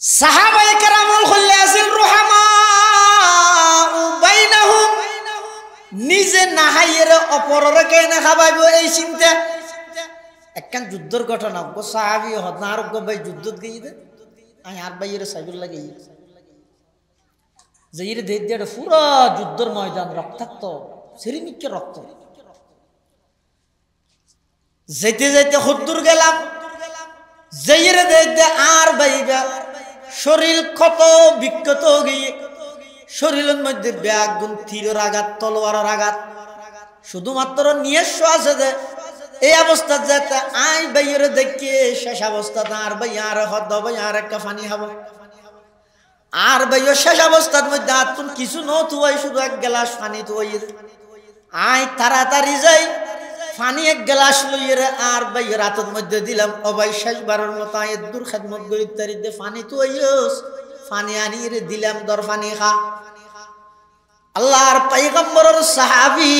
সাহাবায়ে কেরামুল খুললে আসিল রুহামা বাইনাহুম, নিজে নাহাইয়ের অপররে কেনে খাবাইব এই চিন্তা। একখান যুদ্ধর ঘটনা গো সাহাবি হদনা আর গো ভাই যুদ্ধত গিয়ে দে আই আর ভাইয়ের সাইবুল লাগে যাইরে দেখ দিয়ে পুরো যুদ্ধর ময়দান রক্তাক্ত সেরিমিকে রক্ত। যেতে যেতে হুদ্দুর গেলাম, যাইরে দেখ দে আর ভাইবা শরীর কত বিক্ষত গিয়ে শরীরের মধ্যে ব্যাগুন তীরের আঘাত তলোয়ারের আঘাত শুধুমাত্র নিয়েছ আছে যে এই অবস্থা যেতে আই ভাইয়ের দেখে শেষ অবস্থা আর ভাই আর হদ ভাই আর একটা পানি খাবো আর ভাইও শেষ অবস্থার মধ্যে আতুন কিছু নতুয়াই শুধু এক গ্লাস পানি তুই আই তাড়াতাড়ি যাই পানি এক গ্লাস লইয়ে আর ভাইয়ের হাতের মধ্যে দিলাম। ও ভাই শেষবারের মতো আয়ের দূর খেদমত করি তারিতে পানি তুইস পানি আনিয়ে দিলাম দর পানি খা। আল্লাহর পয়গম্বরের সাহাবী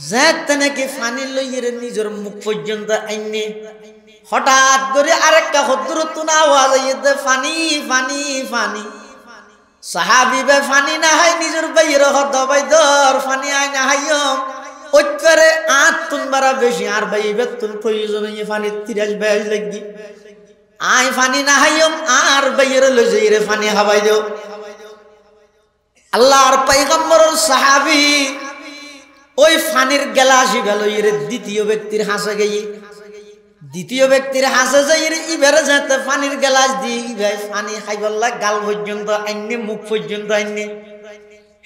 যেতে নাকি পানি লইয়ে নিজের মুখ পর্যন্ত আইনে হঠাৎ করে আরেকটা হদ্দুরতুন আওয়াজ আইতে পানি পানি পানি। সাহাবী বে পানি না হয় নিজের বাইরে হদ ভাই দর পানি আই না হাইম ওইটারে আতুন বারা বেশি আর ভাই বেতুন প্রয়োজন হইয়ে পানি 30-42 লাগি আই পানি না হাইম আর বাইরে লই যাইরে পানি হাবাই দেও। আল্লাহর পয়গম্বরের সাহাবী ওই পানির গ্লাসই লইরে দ্বিতীয় ব্যক্তির হাসে গিয়ে দ্বিতীয় ব্যক্তির হাসে যাইরে ইবারে যেতে পানির গ্লাস দিয়ে ভাই পানি খাইবল্লা গাল পর্যন্ত আইনে মুখ পর্যন্ত আইনে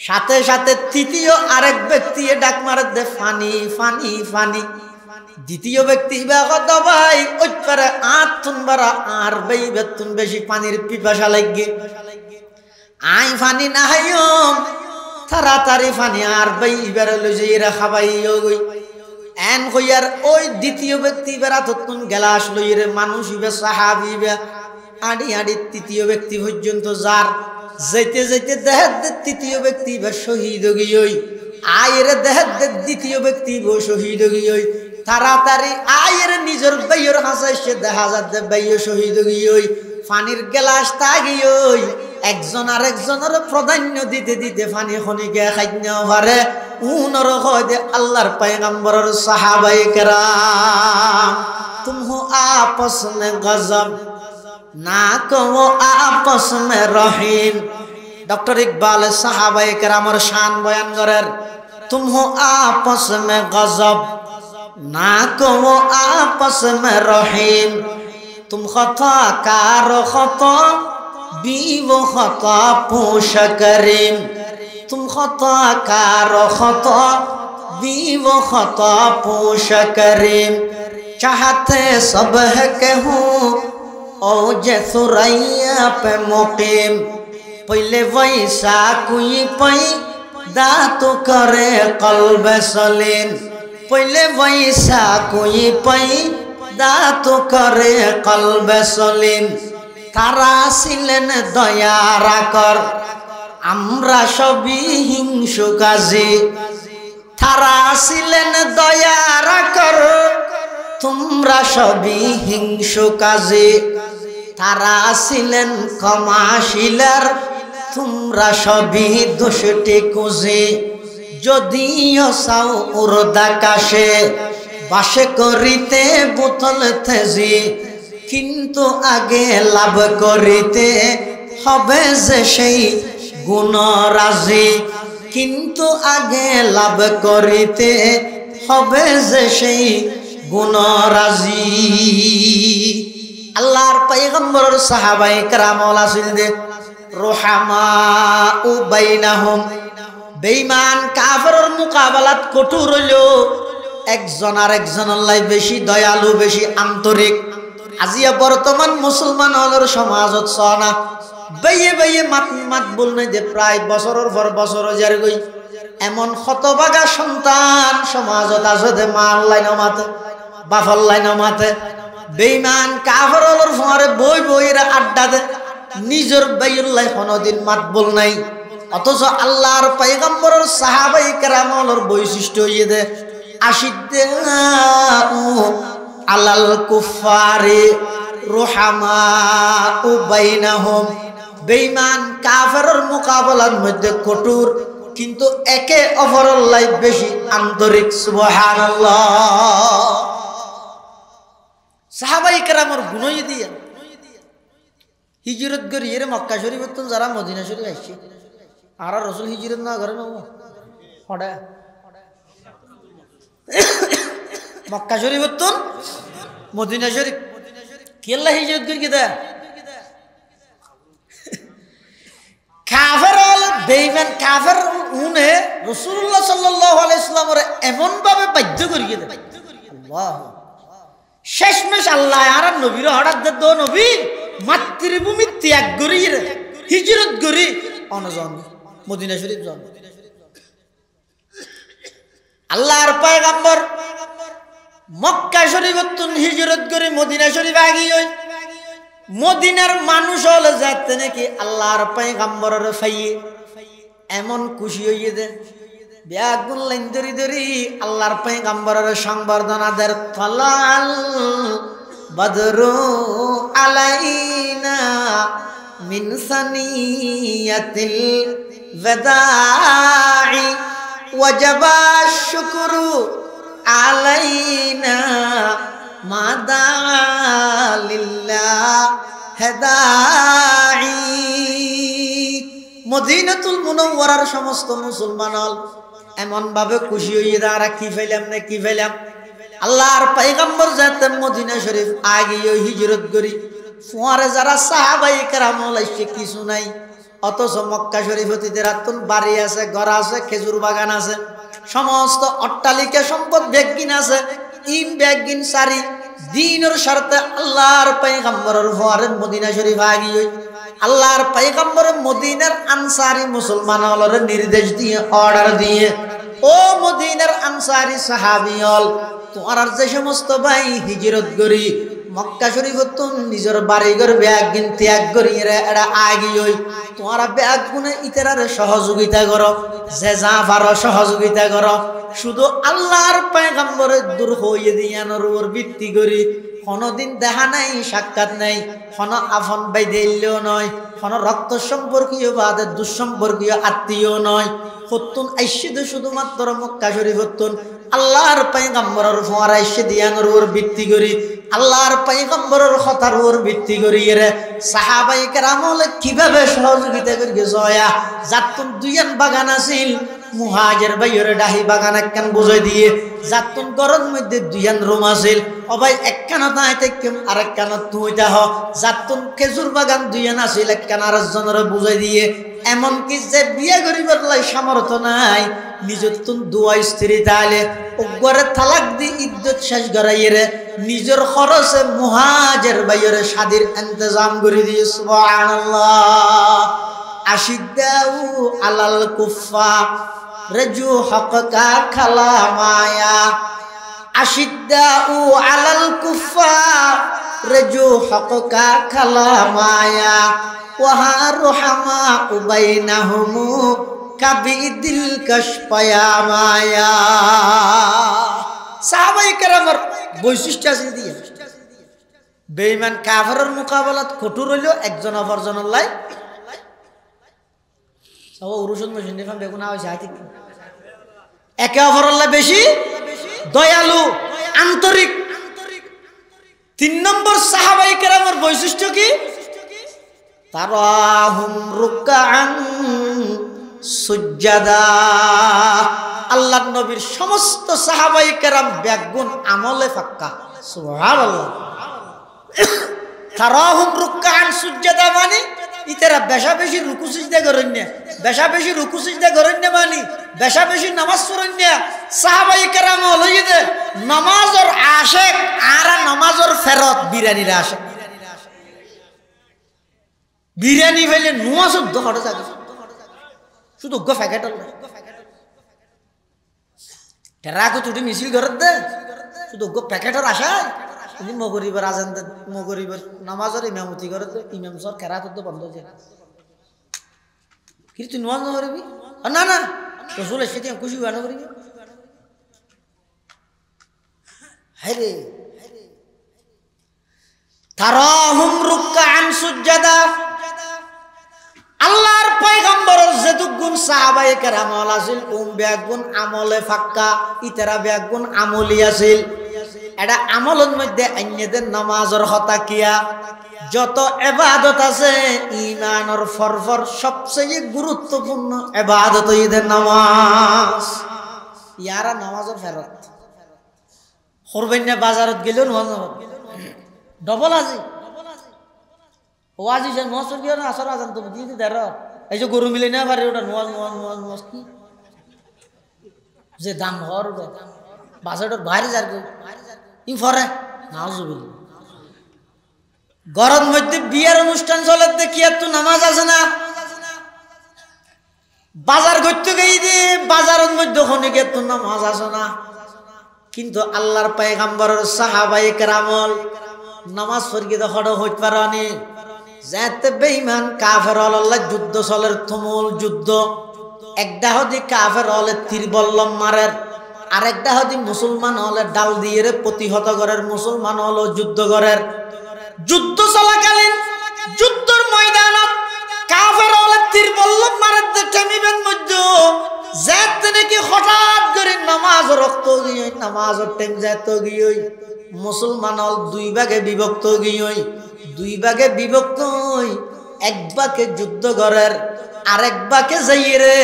সাথে সাথে তৃতীয় আরেক ব্যক্তি ডাক মারে দে পানি পানি পানি। দ্বিতীয় ব্যক্তি কত ভাই ওই পারে আতুন বারা আর ভাই বেতুন বেশি পানির পিপাসা লাগে আই পানি না হাইম তাড়াতাড়ি পানি আর ভাই এবারে লই যাইরা খাবাই গই এন কইয়ার ওই দ্বিতীয় ব্যক্তি বেড়া ততুন গ্লাস লইরে মানুষ ইবে সাহাবী বে আড়ি আড়ি তৃতীয় ব্যক্তি পর্যন্ত যার যাইতে যাইতে দেহ তৃতীয় ব্যক্তি বা শহীদ গিয়ে আয়ের দেহ দ্বিতীয় ব্যক্তি শহীদ গিয়ে তাড়াতাড়ি আয়ের নিজের বাইয়ের হাসা এসে দেখা যাচ্ছে বাইয় শহীদ গিয়ে পানির গ্লাস তাগিয়ে একজন আরেকজনের প্রাধান্য দিতে দিতে পানি খনিকে খাইতে পারে উনর হয় দে আল্লাহর পয়গম্বরের সাহাবায়ে কেরাম তুম হো আপস মে গজব না কো আপস মে রহিম। ডক্টর ইকবাল সাহাবায়ে কেরামের শান বয়ান করেন তুম হো আপস মে গজব না কো আপস মে রহিম। তুম খতা কার খতা বিও খতা পোষ করিম। तुम खता कारो खता बीवो खता पोष करीम। चाहते सब है कहूँ ओ जे सुरैया पे मुकीम। पहले वैसा कोई पई दातु करे कल्ब सलीम। पहले वैसा कोई पई दातु करे कल्ब सलीम। तारा सिलेन दया राकर আমরা সবই হিংসুকাজী তারা ছিলেন দয়া রাখর তোমরা সবই হিংসুকাজী তারা ছিলেন ক্ষমাশীলার তোমরা সবই দোষটি কুজে। যদিও চাও উর্দাকাশে বাসে করিতে বোতল তেজি কিন্তু আগে লাভ করিতে হবে যে সেই গুণরাজি কিন্তু আগে লাভ করিতে হবে যে সেই গুণরাজি। আল্লাহর পয়গম্বরের সাহাবায়ে কেরাম আছেন যে রুহামা উ বাইনাহুম বেঈমান কাফেরের মোকাবেলাত কঠোর হইলো একজন আর একজনের লাই বেশি দয়ালু বেশি আন্তরিক। আজিয়া বর্তমান মুসলমান হলের সমাজত সনা বাইয়ে বাইয়ে মাত বলনে যে প্রায় বছরের পর বছর যার গই এমন হতভাগা সন্তান সমাজত আছে যে মার লাইন মাতে বাফর লাইন মাতে বেঈমান কাফেরের ফরে বই বইরা আড্ডা দে নিজের বাইয়ের লাই কোনদিন মাত বল নাই। অথচ আল্লাহর পয়গম্বরের সাহাবায়ে কেরামের বৈশিষ্ট্য হইয়ে দে আশিদ্দা আলাল কুফারে রুহামাউ বাইনাহুম বেঈমান কাফেরের মোকাবেলার মধ্যে কঠোর কিন্তু একে অপরের লাই বেশি আন্তরিক সুবহানাল্লাহ সাহাবায়ে কেরামের গুণই দিয়া হিজরত করি এর মক্কা শরীফ তো যারা মদিনা শরীফ আসছে আর রাসূল হিজরত না করে নবো হড়া মক্কা শরীফ তো মদিনা শরীফ কেল্লা হিজরত করি কি দা কাফের বেঈমান কাফের উনে রাসূলুল্লাহ সাল্লাল্লাহু আলাইহি ওয়াসাল্লামের এমন ভাবে বাধ্য করিয়ে দেয় আল্লাহ শেষমেশ আল্লাহ আর নবীর হঠাৎ দো নবী মাতৃভূমি ত্যাগ করি হিজরত করি অনজন মদিনা শরীফ যান আল্লাহর পয়গম্বর মক্কা শরীফতুন হিজরত করে মদিনা শরীফ আগিয়ে মদিনার মানুষ হলে যাতে নাকি আল্লাহর পয়গম্বরের ফাইয়ে এমন খুশি হইয়ে দে ব্যাগুন লাইন ধরি ধরি আল্লাহর পয়গম্বরের সংবর্ধনা দের তলাল বদরু আলাইনা মিন সানিয়াতিল ওয়াদাই ওয়াজাবা শুকরু আলাইনা মাদা লিল্লাহ হেদাই মদিনাতুল মুনাওয়ারার সমস্ত মুসলমান এমন ভাবে খুশি হইয়ে দাঁড়া কি ফেলাম না কি ফেলাম আল্লাহর পয়গম্বর যাতে মদিনা শরীফ আগিয়ে হিজরত করি ফুয়ারে যারা সাহাবায়ে কেরাম লাইছে কিছু নাই অথচ মক্কা শরীফ হতে রাতুন বাড়ি আছে ঘর আছে খেজুর বাগান আছে সমস্ত অট্টালিকা সম্পদ ব্যাগিন আছে ইম ব্যাগিন সারি দিনের স্বার্থে আল্লাহর পয়গম্বরের ফুয়ারে মদিনা শরীফ আগিয়ে আল্লাহর পয়গম্বর মদিনার আনসারি মুসলমানদের নির্দেশ দিয়ে অর্ডার দিয়ে ও মদিনার আনসারি সাহাবীল তোমার যে সমস্ত ভাই হিজরত করি মক্কা শরীফত নিজের বাড়িঘর ব্যাগ গিন ত্যাগ করি এরা আগিয়ে তোমার ব্যাগ গুনে ইতরার সহযোগিতা করো যে যা পারো সহযোগিতা করো শুধু আল্লাহর পয়গম্বরের দূর হইয়ে দিয়ানোর উপর ভিত্তি করি কোনদিন দেখা নাই সাক্ষাৎ নাই কোন আফন বাইদেল্যও নয় কোন রক্ত সম্পর্কীয় বা দুঃসম্পর্কীয় আত্মীয় নয় হতুন আইসিদ শুধুমাত্র মক্কা শরীফ হতুন আল্লাহর পয়গম্বরের ফোয়ারা আইসে দিয়ানোর উপর ভিত্তি করি আল্লাহর পয়গম্বরের কথার উপর ভিত্তি করি রে সাহাবায়ে কেরাম কিভাবে সহযোগিতা করিয়ে জয়া যাতুন দুইয়ান বাগান আছিল মুহাজির ভাইয়ের ডাহি বাগান একখান বুঝাই দিয়ে যাতুন গরম মধ্যে দুইয়ান রুম আছিল ও ভাই একখানা তাইতে কেম আরেকখানা তুই দেহ যাতুন খেজুর বাগান দুইয়ান আছিল একখান আরেকজনের বুঝাই দিয়ে এমন কি যে বিয়ে করিবার লাই সামর্থ্য নাই নিজের তুন দুয়া স্ত্রী তাইলে ওগরে তালাক দি ইজ্জত শেষ গরাইয়ে নিজের খরচে মুহাজির ভাইয়ের শাদির ইন্তজাম করে দিয়ে সুবহানাল্লাহ আশিদ্দাউ আলাল কুফফার রাজু হককা খালামায়া আশিদ্দাউ আলাল কুফফার রাজু হককা খালামায়া ওয়া রুহামা বাইনাহুম কাবিদিল কাশপায়া মায়া সাহাবায়ে কেরামের বৈশিষ্ট্য আছে দিয়ে বেঈমান কাফেরের মোকাবেলাত কঠোর হইল একজন অপরজনের লাই সব উরুষণ মেশিন দেখলাম বেগুন হয়েছে হাতি একে অপরের বেশি দয়ালু আন্তরিক 3 নম্বর সাহাবায়ে কেরামের বৈশিষ্ট্য কি তারাহুম রুকআন সুজদা আল্লাহর নবীর সমস্ত সাহাবায়ে কেরাম ব্যাগুন আমলে পাক্কা সুবহানাল্লাহ তারাহুম রুকআন সুজদা মানে ইতারা বেশা বেশি রুকু সিজদা করেন না বেশা বেশি রুকু সিজদা করেন না মানে বেশা বেশি নামাজ পড়েন না সাহাবায়ে কেরাম হইছে নামাজের আশিক আর নামাজের ফেরত বিরানির আশিক বিরিয়ানি ফেলে নুয়া শুদ্ধ হটে থাকে শুধু গো ফ্যাকেট টেরাকে তুটি মিছিল ঘর দে শুধু গো প্যাকেটের আশায় তুমি মগরিবের আজান দে মগরিবের নামাজের ইমামতি করে দে ইমাম সর কেরাত তো বন্ধ হয়ে যায় কিন্তু তুই নুয়া না করবি না না রসুল এসে তুই খুশি গান করবি হ্যাঁ রে তারাহুম রুকআন সুজদা আল্লাহর পয়গম্বরের যেতুগুণ সাহাবায়ে কেরাম আছিল বেগুন আমলে ফাক্কা ইতারা বেগুণ আমলি আছিল এটা আমলের মধ্যে আইনেদের নামাজের হতা কিয়া যত ইবাদত আছে ঈমানের ফরফর সবচেয়ে গুরুত্বপূর্ণ ইবাদত ঈদের নামাজ ইয়ারা নামাজের ফেরত করবেন না বাজারত গেলেও নামাজ ডবল আজি ওয়াজি যে নসর গিয়ে না আসর আজান তো দিয়ে দিদার এই যে গরু মিলে না পারে ওটা নোয়াজ কি যে দাম হর বাজারত বাইরে যার ই ফরে নাউজুবিল গরম মধ্যে বিয়ের অনুষ্ঠান চলে দেখি এত নামাজ আছে না বাজার করতে গিয়ে দিয়ে বাজারের মধ্যে ওখানে গিয়ে তো নামাজ আছে না কিন্তু আল্লাহর পয়গম্বরের সাহাবায়ে কেরামল নামাজ পড়িয়ে হড় হইতে পারেনি যাতে বেঈমান কাফের আল্লাহ যুদ্ধ চলের তুমুল যুদ্ধ একটা হদি কাফের হলে তীর বল্লম মারের আরেকটা হদি মুসলমান হলে ডাল দিয়ে প্রতিহত করার মুসলমান হলো যুদ্ধ করার যুদ্ধ চলাকালীন যুদ্ধের ময়দানত কাফের হলে তীর বল্লম মারের টেমিবেন মধ্যে যাতে নাকি হঠাৎ করে নামাজ রক্ত গিয়ে নামাজের টাইম যাতে গিয়ে মুসলমান হল দুই ভাগে বিভক্ত গিয়ে দুই ভাগে বিভক্ত এক ভাগে যুদ্ধ করার আরেক ভাগে যাইয়ে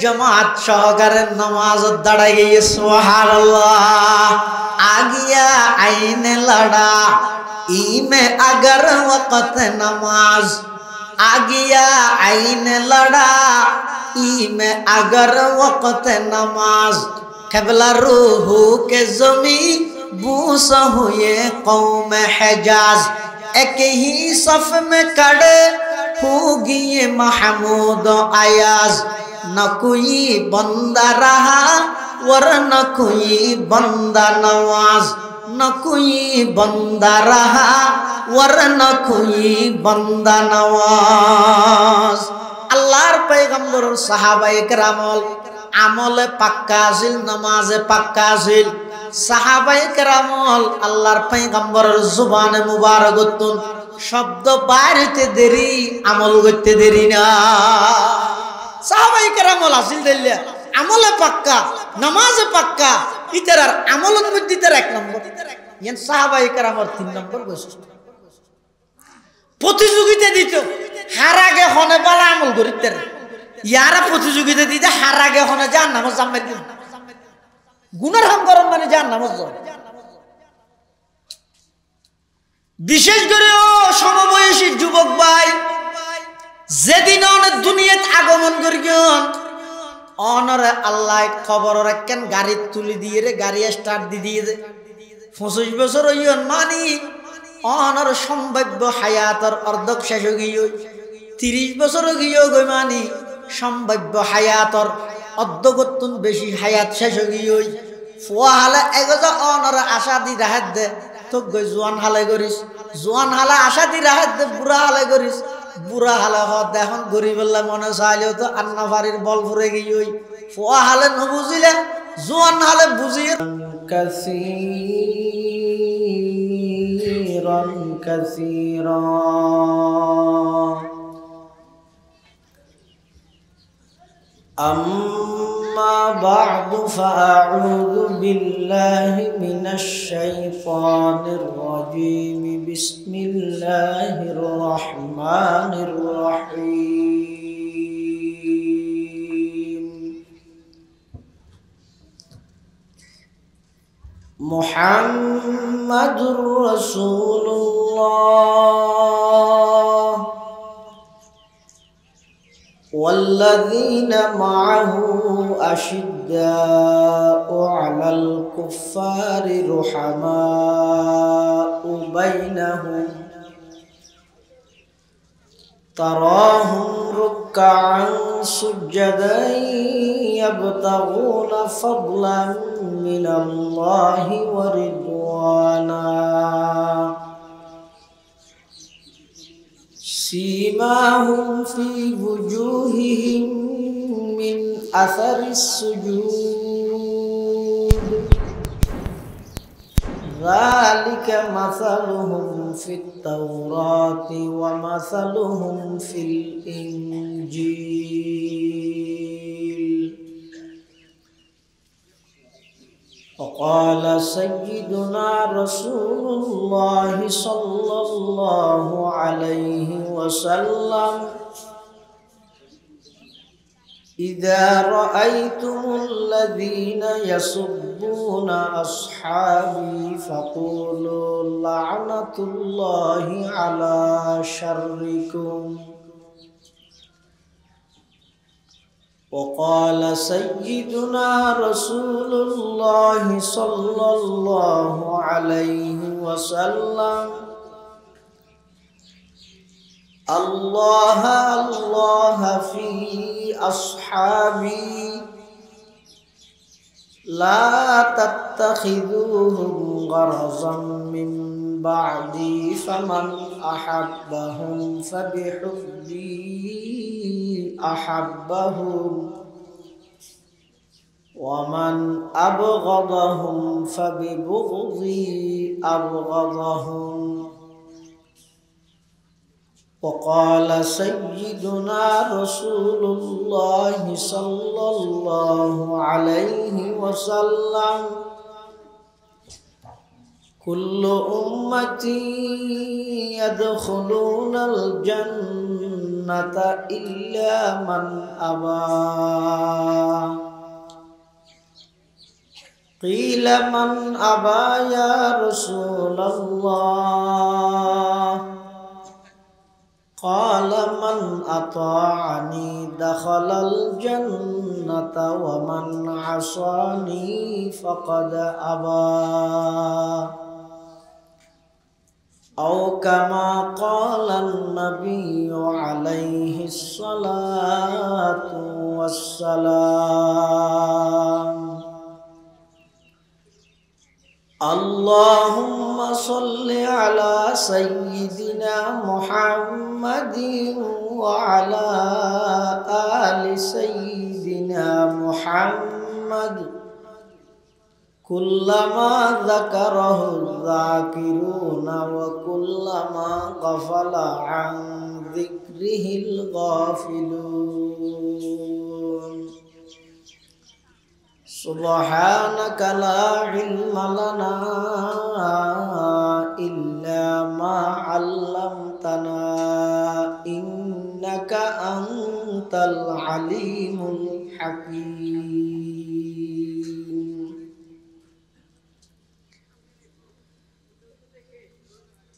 জমাত সহকারে নামাজ দাঁড়াই গিয়ে সুবহানাল্লাহ আগিয়া আইনে লড়া ইমে अगर वक़्त नमाज आगिया आईने लड़ा इमे अगर वक़्त नमाज क़िबला रूहू के ज़मी बूसा हुए कौम हिजाज एक ही सफ में खड़े होगी ये महमूद अयाज न कोई बंदा रहा वरना कोई बंदा नवाज न कोई बंदा रहा वरना कोई बंदा नवाज अल्लाहर पैगम्बर साहाबाए केरामल আমলে পাক্কা আছিল নামাজে পাক্কা আছিল সাহাবায়ে কেরামল আল্লাহর পয়গম্বরের জবানে মুবারকতুন শব্দ বাইরেতে দেরি আমল করতে দেরি না সাহাবায়ে কেরামল আছিল দিল্লা আমলে পাক্কা নামাজে পাক্কা ইতার আমলের মধ্যে তার এক নম্বর ইয়ান সাহাবায়ে কেরামর 3 নম্বর বৈশিষ্ট্য প্রতিযোগিতা দিত হার আগে হনে বালা আমল করিতে ইয়ারা প্রতিযোগিতা দিতে হার আগে হনে যান নামাজ জামের দিন গুনার হাম করেন মানে যান নামাজ যায় বিশেষ করে ও সমবয়সী যুবক ভাই যেদিন অনেক দুনিয়াত আগমন করিয়ন অনরে আল্লাহ খবর রাখেন গাড়ি তুলি দিয়ে রে গাড়ি স্টার্ট দিয়ে দে 25 বছর হইয়ন মানি অনর সম্ভাব্য হায়াতর অর্ধক শেষ গিয়ে 30 বছর গিয়ে গই মানি সম্ভাব্য হায়াতর অর্ধগতুন বেশি হায়াত শেষ গিয়ে ফুয়া হালে এগজা অনর আশা দি রাহাত দে তো গই জোয়ান হালে করিস জোয়ান হালে আশা দি রাহাত দে বুড়া হালে করিস বুড়া হালে হদ এখন গরিবেল্লা মনে চাইলেও তো আন্না ফারির বল ফুরে গিয়ে ফুয়া হালে নবুঝিলে জোয়ান হালে বুঝিয়ে كثيرا أما بعد فأعوذ بالله من الشيطان الرجيم بسم الله الرحمن الرحيم محمد رسول الله والذين معه أشداء على الكفار رحماء بينهم تراهم ركعا سجدا يبتغون فضلا من الله ورضوانا سيماهم في وجوههم من أثر السجود ذلك مثلهم في التوراة ومثلهم في الإنجيل وقال سيدنا رسول الله صلى الله عليه وسلم إذا رأيتم الذين يسبون أصحابي فقولوا لعنة الله على شركم وقال سيدنا رسول الله صلى الله عليه وسلم الله الله في أصحابي لا تتخذوهم غرضا من بعدي فمن أحبهم فبحبي أحبهم ومن أبغضهم فببغضي أبغضهم وقال سيدنا رسول الله صلى الله عليه وسلم كل أمتي يدخلون الجنة إلا من أبى قيل من أبى يا رسول الله قال من أطاعني دخل الجنة ومن عصاني فقد أبى أو كما قال النبي عليه الصلاة والسلام اللهم صل على سيدنا محمد وعلى آل سيدنا محمد كلما ذكره الذاكرون وكلما غفل عن ذكره الغافلون سبحانك لا علم لنا إلا ما علمتنا إنك أنت العليم الحكيم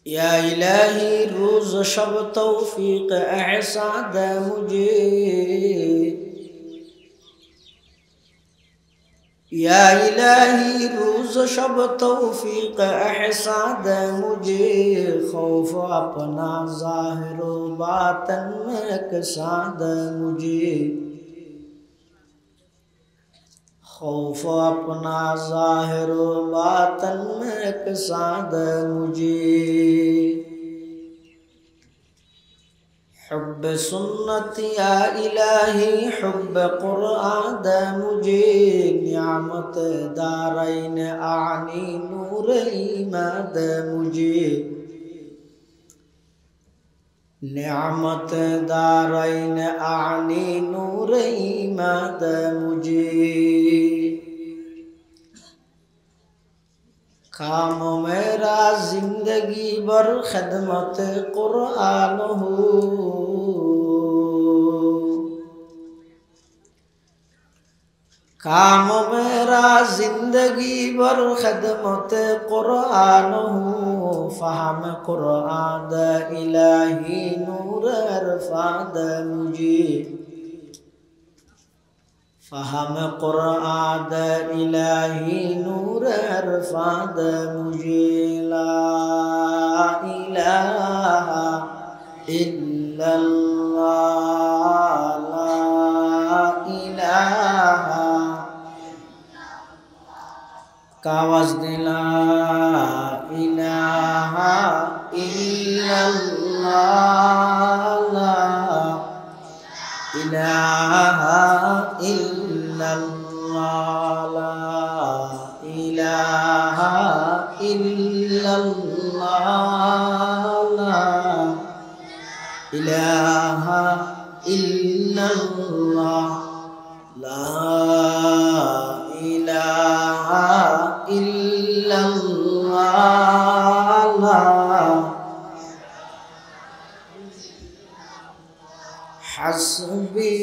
या इलाही रोज शब तौफीक एहसा दे मुझे या इलाही रोज शब तौफीक एहसा दे मुझे खौफ अपना ज़ाहिर व बातन में कसा दे मुझे खौफ अपना ज़ाहिर व बातन में कसा दे मुझे हुब्ब सुन्नत या इलाही हुब्ब कुरान दे मुझे नियामत दारैन आनी नूर ईमान दे मुझे नियामत दारैन आनी नूर ईमान दे मुझे काम मेरा जिंदगी भर खिदमत कुरान हो काम मेरा जिंदगी भर खिदमत कुरान हो फहम कुरान इलाही नूर अरफाद मुझे फहम कुरान इलाही नूर अरफाद मुझे ला इलाहा इल्लल्लाह ला इलाहा का आवाज ला इलाहा इल्लल्लाह ला इलाहा इल्लल्लाह ला इलाहा इल्लल्लाह ইলাহা ইল্লাল্লাহ লা ইলাহা ইল্লাল্লাহ হাসবি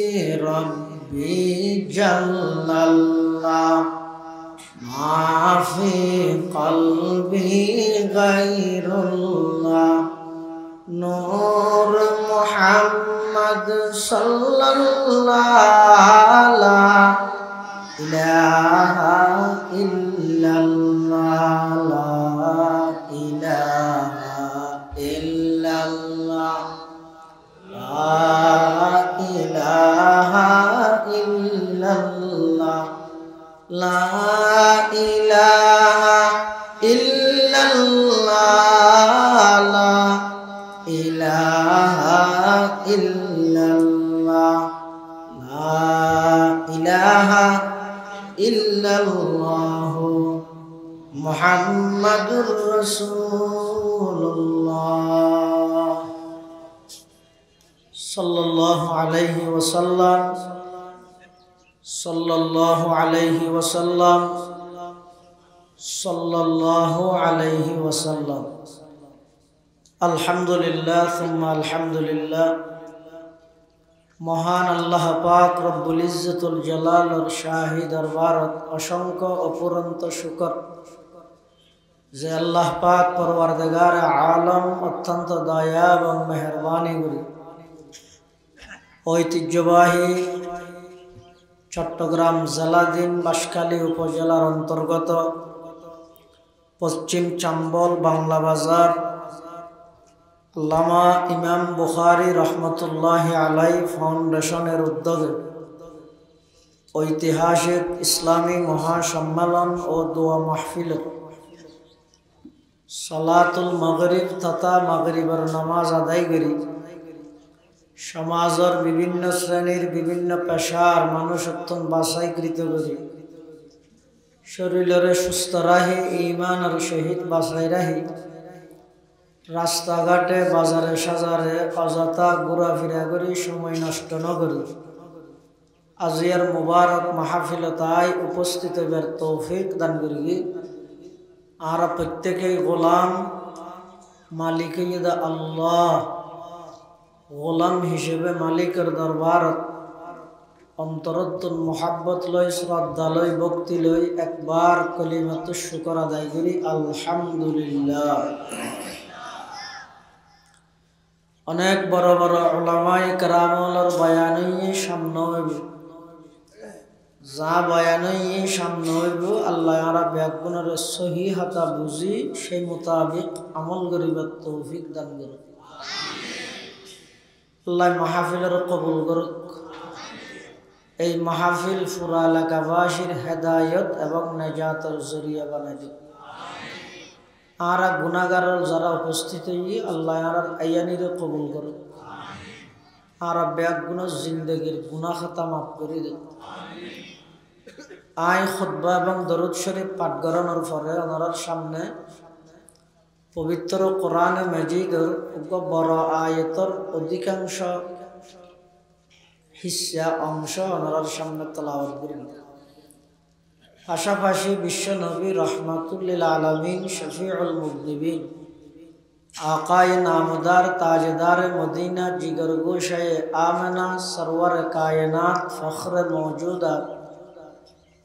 রব্বি জাল্লাল্লাহ মাফি কলবি গায়রুল্লাহ নূর মুহাম্মদ সাল্লাল্লাহু লা ইলাহা ইল্লাল্লাহ লা ইলাহা ইল্লাল্লাহ লা ইলাহা ইল্লাল্লাহ লা ইলাহা ইল্লাল্লাহ লা ইলাহা ইল্লাল্লাহ লা ইলাহা ইল্লাল্লাহ মুহাম্মাদুর রাসূলুল্লাহ সাল্লাল্লাহু আলাইহি ওয়াসাল্লাম সাল্লাল্লাহু আলাইহি ওয়াসাল্লাম সাল্লাল্লাহু আলাইহি ওয়াসাল্লাম আলহামদুলিল্লাহ সুম্মা আলহামদুলিল্লাহ মহান আল্লাহ পাক রব্বুল ইজ্জতুল জালালের শাহী দরবারত অসংখ্য অপুরন্ত শুকর যে আল্লাহ পাক পরওয়ারদিগার আলম অত্যন্ত দয়া এবং মেহেরবানি করি ঐতিহ্যবাহী চট্টগ্রাম জেলাধীন বাঁশখালী উপজেলার অন্তর্গত পশ্চিম চাম্বল বাংলা বাজার আল্লামা ইমাম বুখারী রহমতুল্লাহি আলাই ফাউন্ডেশনের উদ্যোগে ঐতিহাসিক ইসলামী মহাসম্মেলন ও দোয়া মাহফিল সালাতুল মাগরিব তথা মাগরিবের নামাজ আদায় করি সমাজের বিভিন্ন শ্রেণীর বিভিন্ন পেশার মানুষ অত্যন্ত বাছাইকৃত করি শরীরে সুস্থ রাহি ঈমান আর শহীদ বাছাই রাহি রাস্তাঘাটে বাজারে সাজারে অযথা ঘোরাফেরা করি সময় নষ্ট ন করি আজিয়ার মুবারক মাহফিলতায় উপস্থিত হবার তৌফিক দান করি আর প্রত্যেকেই গোলাম মালিক আল্লাহ গোলাম হিসেবে মালিকের দরবারত অন্তরত্তর মোহাব্বত লই শ্রদ্ধা লই ভক্তি লই একবার কলিমাতুশ শুকর আদায় করি আলহামদুলিল্লাহ। অনেক বড় বড় উলামায়ে কেরামের বয়ানই সামনে হইব যা বয়ানই সামনে হইব আল্লাহ আরা ব্যাগুণের সহি হাতা বুঝি সেই মোতাবেক আমল করিবার তৌফিক দান করুন আল্লাহ মাহফিলের কবুল করুক এই মাহফিল পুরা এলাকাবাসীর হেদায়ত এবং নেজাতের জরিয়া বানাই দিক আর গুনাহগারের যারা উপস্থিত হই আল্লাহ আর আয়ানিরে কবুল করুক আর ব্যাগুণের জিন্দগির গুনাহ খাতা মাফ করে দিক আয় খুতবা এবং দরুদ শরীফ পাঠ করানোর পরে ওনার সামনে পবিত্র কোরআনে মাজিদের বড় আয়াতের অধিকাংশ হিস্সা অংশ ওনার সামনে তেলাওয়াত করেন পাশাপাশি বিশ্ব নবী রহমাতুল্লিল আলামিন শফিউল মুযনিবিন আকায়ে নামদার তাজদার মদিনা জিগর গোশায়ে আমেনা সরওয়ার কায়নাত ফখর মওজুদাত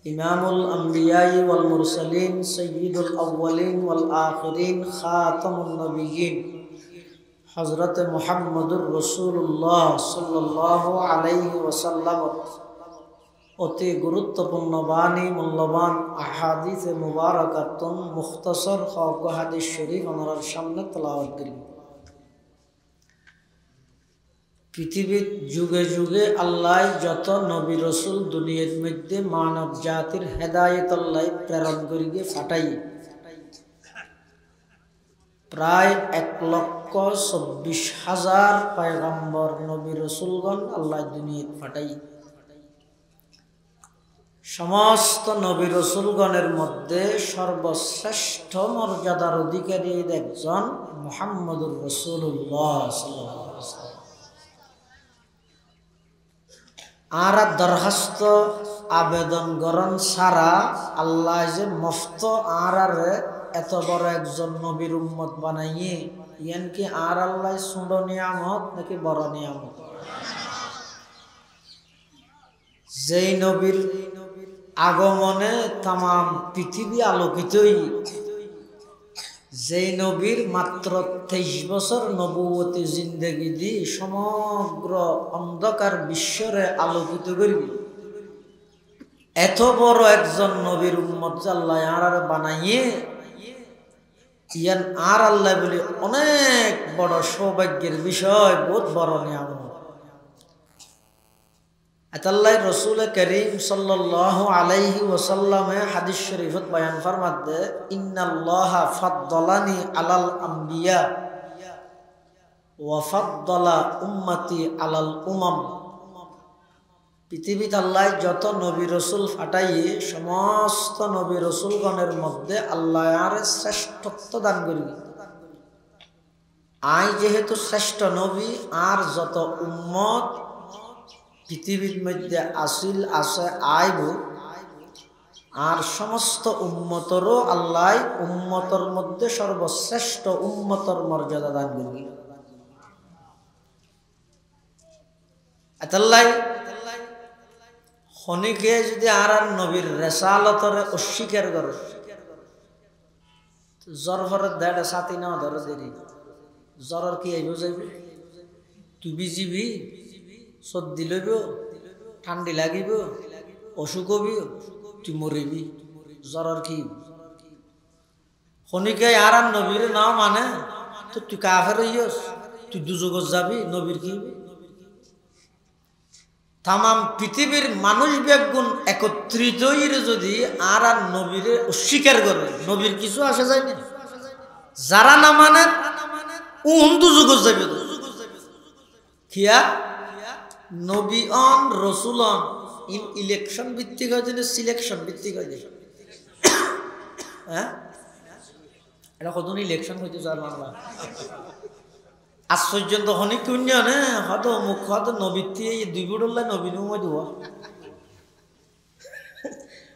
ইমামুল আম্বিয়াই ওয়াল মুরসালিন সয়্যিদুল আউয়ালিন ওয়াল আখিরিন খাতামুন নবিয়্যিন হযরত মুহাম্মদুর রাসূলুল্লাহ সাল্লাল্লাহু আলাইহি ওয়াসাল্লাম অতি গুরুত্বপূর্ণ বাণী মূল্যবান আহাদিসে মুবারাকাতুন মুখতাসর হক হাদিস শরীফ ওনার সামনে তেলাওয়াত করি। পৃথিবীর যুগে যুগে আল্লাহ যত নবী রসুল দুনিয়ার মধ্যে মানব জাতির হেদায়েত আল্লাহ প্রেরণ করিয়ে ফাটাই প্রায় 1,24,000 পয়গম্বর নবী রসুলগণ আল্লাহ দুনিয়াত ফাটাই সমস্ত নবী রসুলগণের মধ্যে সর্বশ্রেষ্ঠ মর্যাদার অধিকারী একজন মুহাম্মদুর রাসূলুল্লাহ সাল্লাল্লাহু আলাইহি ওয়াসাল্লাম আর দরখাস্ত আবেদন গরণ সারা আল্লাহ যে মফত আর এত বড় একজন নবীর উম্মত বানাইয়ে ইয়ান কি আর আল্লাহ ছোট নিয়ামত নাকি বড় নিয়ামত? যেই নবীর আগমনে তামাম পৃথিবী আলোকিতই, যেই নবীর মাত্র 23 বছর নবুয়তি জিন্দেগি দি সমগ্র অন্ধকার বিশ্বরে আলোকিত করবি, এত বড় একজন নবীর উম্মত আল্লাহ আর বানাইয়ে ইয়ান আর আল্লাহ বলে অনেক বড় সৌভাগ্যের বিষয়, বহুত বড় নিয়ামত। আল্লাহ রসুল করিম সাল্লাল্লাহু আলাইহি ওয়াসাল্লামে হাদিস শরীফত বয়ান ফরমাতে ইন্নাল্লাহা ফাদ্দালানি আলাল আম্বিয়া ওয়া ফাদ্দালা উম্মতি আলাল উমাম। পৃথিবীতে আল্লাহ যত নবী রসুল ফাটাইয়ে সমস্ত নবী রসুলগণের মধ্যে আল্লাহ আর শ্রেষ্ঠত্ব দান করবি। আই যেহেতু শ্রেষ্ঠ নবী, আর যত উম্মত পৃথিবীর মধ্যে আসিল আছে আইব, আর সমস্ত উম্মতরও আল্লাহ উম্মতর মধ্যে সর্বশ্রেষ্ঠ উম্মতর মর্যাদা দান করবি। আল্লাহ খনিকে যদি আর নবীর রেসালতরে অস্বীকার করে, জ্বর ভরে দেড় সাথী না ধরে দেরি জ্বরের কি আইব যাইব? তুই বিজিবি, সর্দি লইব, ঠান্ডি লাগিব, অসুখ হবি, তুই মরিবি, জ্বরের কি? খনিকে আর নবীর নাও মানে তো তুই কাফের হইস, তুই দুজগত যাবি, নবীর কি? তামাম পৃথিবীর মানুষ বেগুন একত্রিত যদি আর নবীরে অস্বীকার করে, নবীর কিছু আসে যায় না। যারা না মানে দুজগত যাবে। খিয়া নবী অন রসুল অন ইন ইলেকশন ভিত্তিক হয় যে সিলেকশন ভিত্তিক হয় যে? হ্যাঁ, এটা কত ইলেকশন হইতে চার বাংলা আশ্চর্য তো হনি শূন্য নে হয়তো মুখ হয়তো নবীতি দুই বুড়ল্লা নবী নুমাই দিব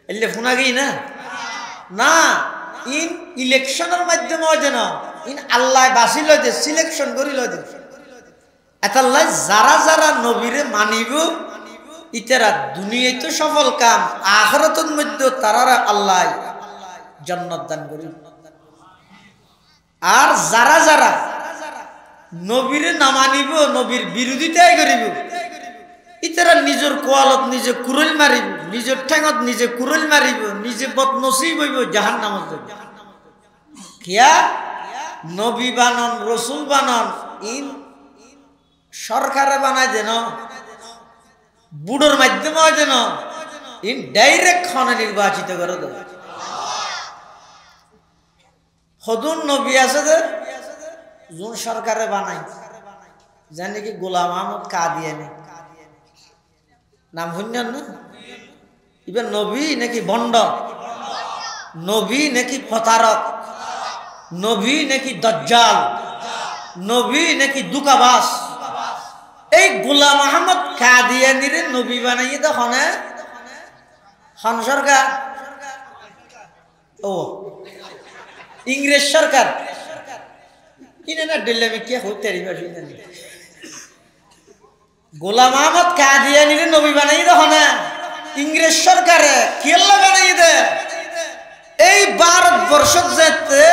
এলে শোনা গেই না না ইন ইলেকশনের মাধ্যমে হয় যেন ইন আল্লাহ বাসি লয় দে, সিলেকশন করি লয় দে। এতাল্লাই যারা যারা নবীরে মানিব ইতারা দুনিয়ায় তো সফল কাম, আখিরাতের মধ্যে তারা আল্লাহ জান্নাত দান করি। আর যারা যারা নবীরে না মানিব, নবীর বিরোধিতাই করিব, ইতারা নিজের কোয়ালত নিজে কুরল মারিব, নিজের ঠেঙত নিজে কুরল মারিব, নিজে বদনসিব হইব, জাহান্নামত যাইব। কিয়া নবী বানন রসুল বানন ইন সরকারে বানায় দেন, বুড়োর মাধ্যমে হয় যেন ইন ডাইরেক্ট খনে নির্বাচিত করে দেয়। সদুন নবী আছে যে যোন সরকারে বানায় জানি কি গোলাম আহমদ কাদিয়ানি নাম শুনছেন না? এবার নবী নাকি ভণ্ড, নবী নাকি প্রতারক, নবী নাকি দজ্জাল, নবী নাকি দুকাবাস। এই গোলাম আহমদ কাদিয়ানির নবী বানাইয়ে তখন খান সরকার, ও ইংরেজ সরকার কিনে না দিল্লি আমি কে হতে গোলাম আহমদ কাদিয়ানির নবী বানাইয়ে তখন ইংরেজ সরকারে কেল্লা বানাইয়ে দে। এই ভারতবর্ষ যেতে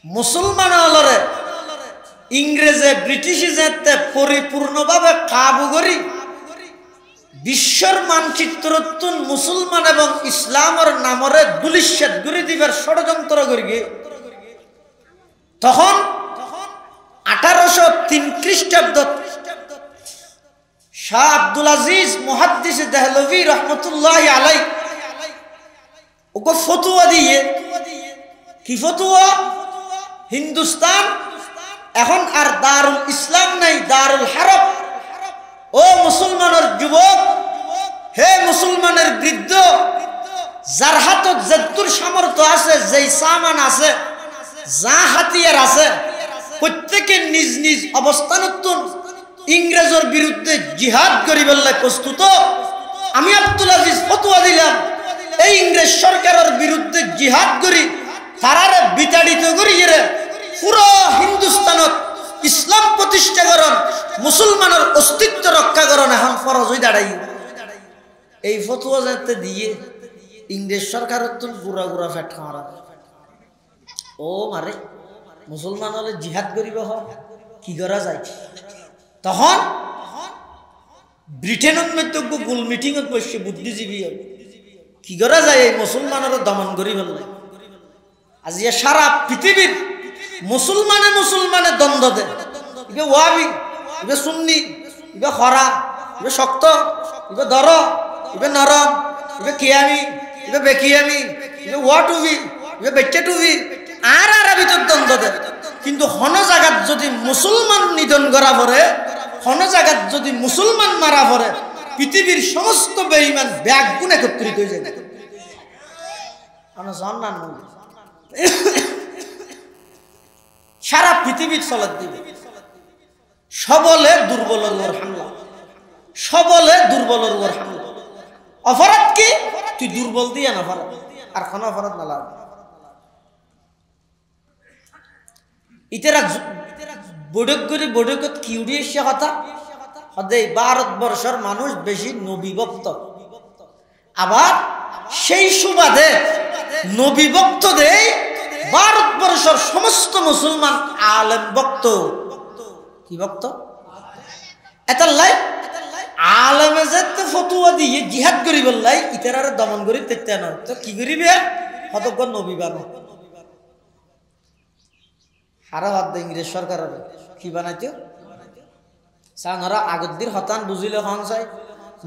মুসলমান হলরে ইংরেজে ব্রিটিশে যেতে পরিপূর্ণভাবে কাবু করি বিশ্বর মানচিত্র মুসলমান এবং ইসলামের নামরে দুলিশ্বাদ করে দিবার ষড়যন্ত্র করি। তখন 1803 খ্রিস্টাব্দ শাহ আব্দুল আজিজ মুহাদ্দিস দেহলভী রহমতুল্লাহ আলাই ওকে ফতুয়া দিয়ে, কি ফতুয়া? হিন্দুস্তান এখন আর দারুল ইসলাম নাই, দারুল হারব। ও মুসলমানের যুবক, হে মুসলমানের বৃদ্ধ, যার হাতত যদ্দুর সামর্থ্য আছে, যেই সামান আছে, যা হাতিয়ার আছে, প্রত্যেকে নিজ নিজ অবস্থান ইংরেজের বিরুদ্ধে জিহাদ করিবার লাই প্রস্তুত। আমি আব্দুল আজিজ ফতোয়া দিলাম এই ইংরেজ সরকারের বিরুদ্ধে জিহাদ করি তারারে বিতাড়িত করিয়ে পুরো হিন্দুস্তানত ইসলাম প্রতিষ্ঠা করন, মুসলমানের অস্তিত্ব রক্ষা করন এখন ফরজ হয়ে দাঁড়াই। এই ফতোয়া যাতে দিয়ে ইংরেজ সরকারের তো গুড়া গুড়া ফেট খাওয়া ও মারে মুসলমান হলে জিহাদ করিব কি করা যায়। তখন ব্রিটেনের মধ্যে গোল মিটিং বসে বুদ্ধিজীবী কি করা যায় এই মুসলমানের দমন করি ফেললে। আজ সারা পৃথিবীর মুসলমানে মুসলমানে দ্বন্দ্ব দেয়, ইবে ওয়াবি, ইবে সুন্নি, ইবে খরা, ইবে শক্ত, ইবে দর, ইবে নরম, ইবে কিয়ামি, ইবে বেকিয়ামি, ইবে ওয়া টুবি, ইবে বেচ্চা টুবি, আর ভিতর দ্বন্দ্ব দেয়। কিন্তু হন জায়গাত যদি মুসলমান নিধন করা পড়ে, হন জায়গাত যদি মুসলমান মারা পড়ে, পৃথিবীর সমস্ত বেঈমান ব্যাগ গুণ একত্রিত হয়ে যায়। সারা পৃথিবীর চলার দিবে সবলে দুর্বলের উপর হামলা, সবলে দুর্বলের উপর হামলা। অপরাধ কি? তুই দুর্বল দিয়ে না অপরাধ, আর কোন অপরাধ না লাভ। ইতেরা বৈঠক করে বৈঠকত কি উড়িয়ে এসে কথা হদে ভারতবর্ষের মানুষ বেশি নবী ভক্ত, আবার সেই সুবাদে নবী ভক্ত দেয় ভারতবর্ষের সমস্ত মুসলমান আলেম ভক্ত। কি ভক্ত? এটা লাই আলেমে যেতে ফতুয়া দিয়ে জিহাদ করি বললাই ইতারারে দমন করি তেতে নয় তো কি করিবে হতজ্ঞ নবী বানো হারা হাত দে ইংরেজ সরকার কি বানাইতো সাংরা আগদ্দির হতান বুঝিলে হন চাই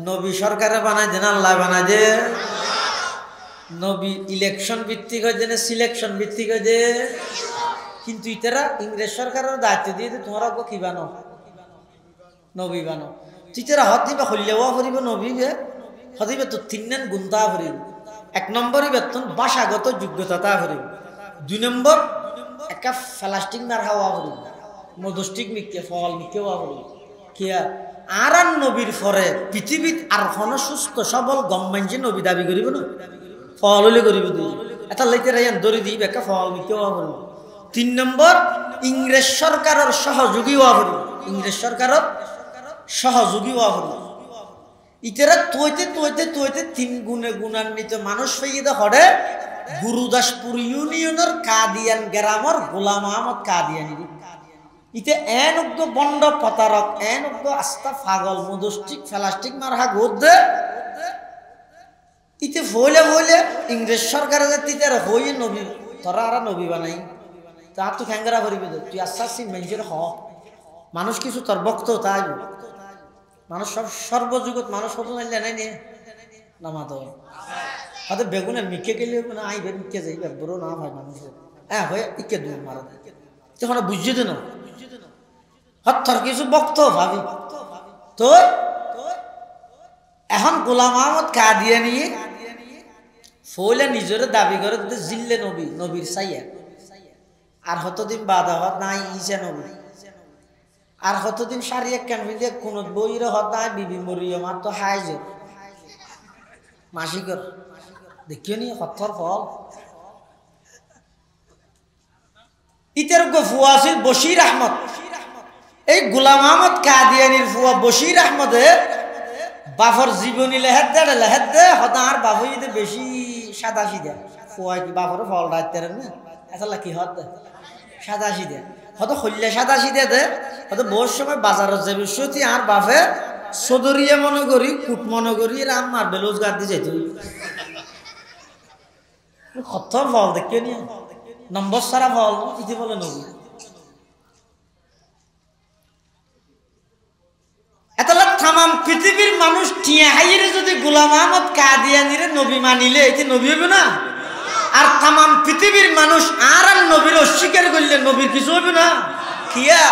নবী সরকারে বানাই দেন আল্লাহ বানাই দে নবী ইলেকশন ভিত্তিক হয়ে দেন সিলেকশন ভিত্তিক হয়ে দে কিন্তু ইতারা ইংরেজ সরকারের দায়িত্ব দিয়ে তোমরা কি বানো নবী বানো চিতেরা হত দিবা হলিয়াওয়া করিব নবী বে হদিবে তো তিনজন গুন্তা করিব এক নম্বরই বেতন ভাষাগত যোগ্যতা তা করিব দুই নম্বর একটা প্লাস্টিক মার হাওয়া করিব মধুষ্টিক মিকে ফল মিকে হওয়া করিব কিয়া আর নবীর পরে পৃথিবীত আর কোন সুস্থ সবল গভর্নমেন্ট যে নবী দাবি করিব না ফল হলে করিব দুই এটা লাইতে রাইয়ান দড়ি দিব একটা ফল মিকে হওয়া করিব তিন নম্বর ইংরেজ সরকারের সহযোগী হওয়া করিব ইংরেজ সরকারের সহযোগী হওয়া হল ইতারা তৈতে তৈতে তৈতে তিন গুণে গুণান্বিত মানুষ পেয়ে হরে গুরুদাসপুর ইউনিয়নের কাদিয়ান গ্রামের গোলাম আহমদ কাদিয়ানি ইতে এনগ্ধ বন্ড প্রতারক এনগ্ধ আস্থা পাগল মধুষ্টিক প্লাস্টিক মারহা গোদ দে ইতে ভইলে ভইলে ইংরেজ সরকারের তিতার হইয়ে নবী তোরা আর নবী বানাই তা তুই খ্যাঙ্গরা করিবি তুই আশ্বাসী মেঞ্জের হ মানুষ কিছু তোর বক্ত তাই মানুষ সব সর্বযুগত মানুষ হতো নাই নিয়ে নামাতো হয়তো বেগুনে মিকে গেলে না আইবে মিকে যাইবে বড় না ভাই মানুষের হ্যাঁ হয়ে ইকে দূর মারা তখন বুঝিয়ে দে না হত্যার কিছু বক্ত ভাবি তো এখন গোলাম আহমদ কাদিয়ানি ফইলে নিজের দাবি করে জিল্লে নবী নবীর সাইয়া আর হতদিন বাধা হত নাই ইসা নবী আর কতদিন সারি এক কেন দিয়ে কোন বইয়ের হতায় বিবি মরিয়ম আর তো হাইজ মাসিকর দেখিও নি হত্যার ফল ইতের ফুয়া আছিল বশির আহমদ এই গোলাম আহমদ কাদিয়ানির ফুয়া বশির আহমদে বাফর জীবনী লেহেদ দে হতা আর বাফইতে বেশি সাদা সিদা ফুয়া কি বাফর ফল রাখতে না আসলে কি হত সাদা সিদা হয়তো হল্যা সাদা সিদে দে হয়তো বহু সময় বাজারত যাবে সত্যি আর বাপে সদরিয়া মনে করি কুট মনে করি রাম মার বেরোজগার দিয়ে যেত কত ফল দেখিও নি নম্বর সারা ফল ইতি বলে নবী এতলা তামাম পৃথিবীর মানুষ টিয়া হাইরে যদি গোলাম আহমদ কাদিয়ানিরে নবী মানিলে এটি নবী হবে না আর তামাম পৃথিবীর মানুষ আর নবীর অস্বীকার করলে নবীর কিছু হবে না কিয়া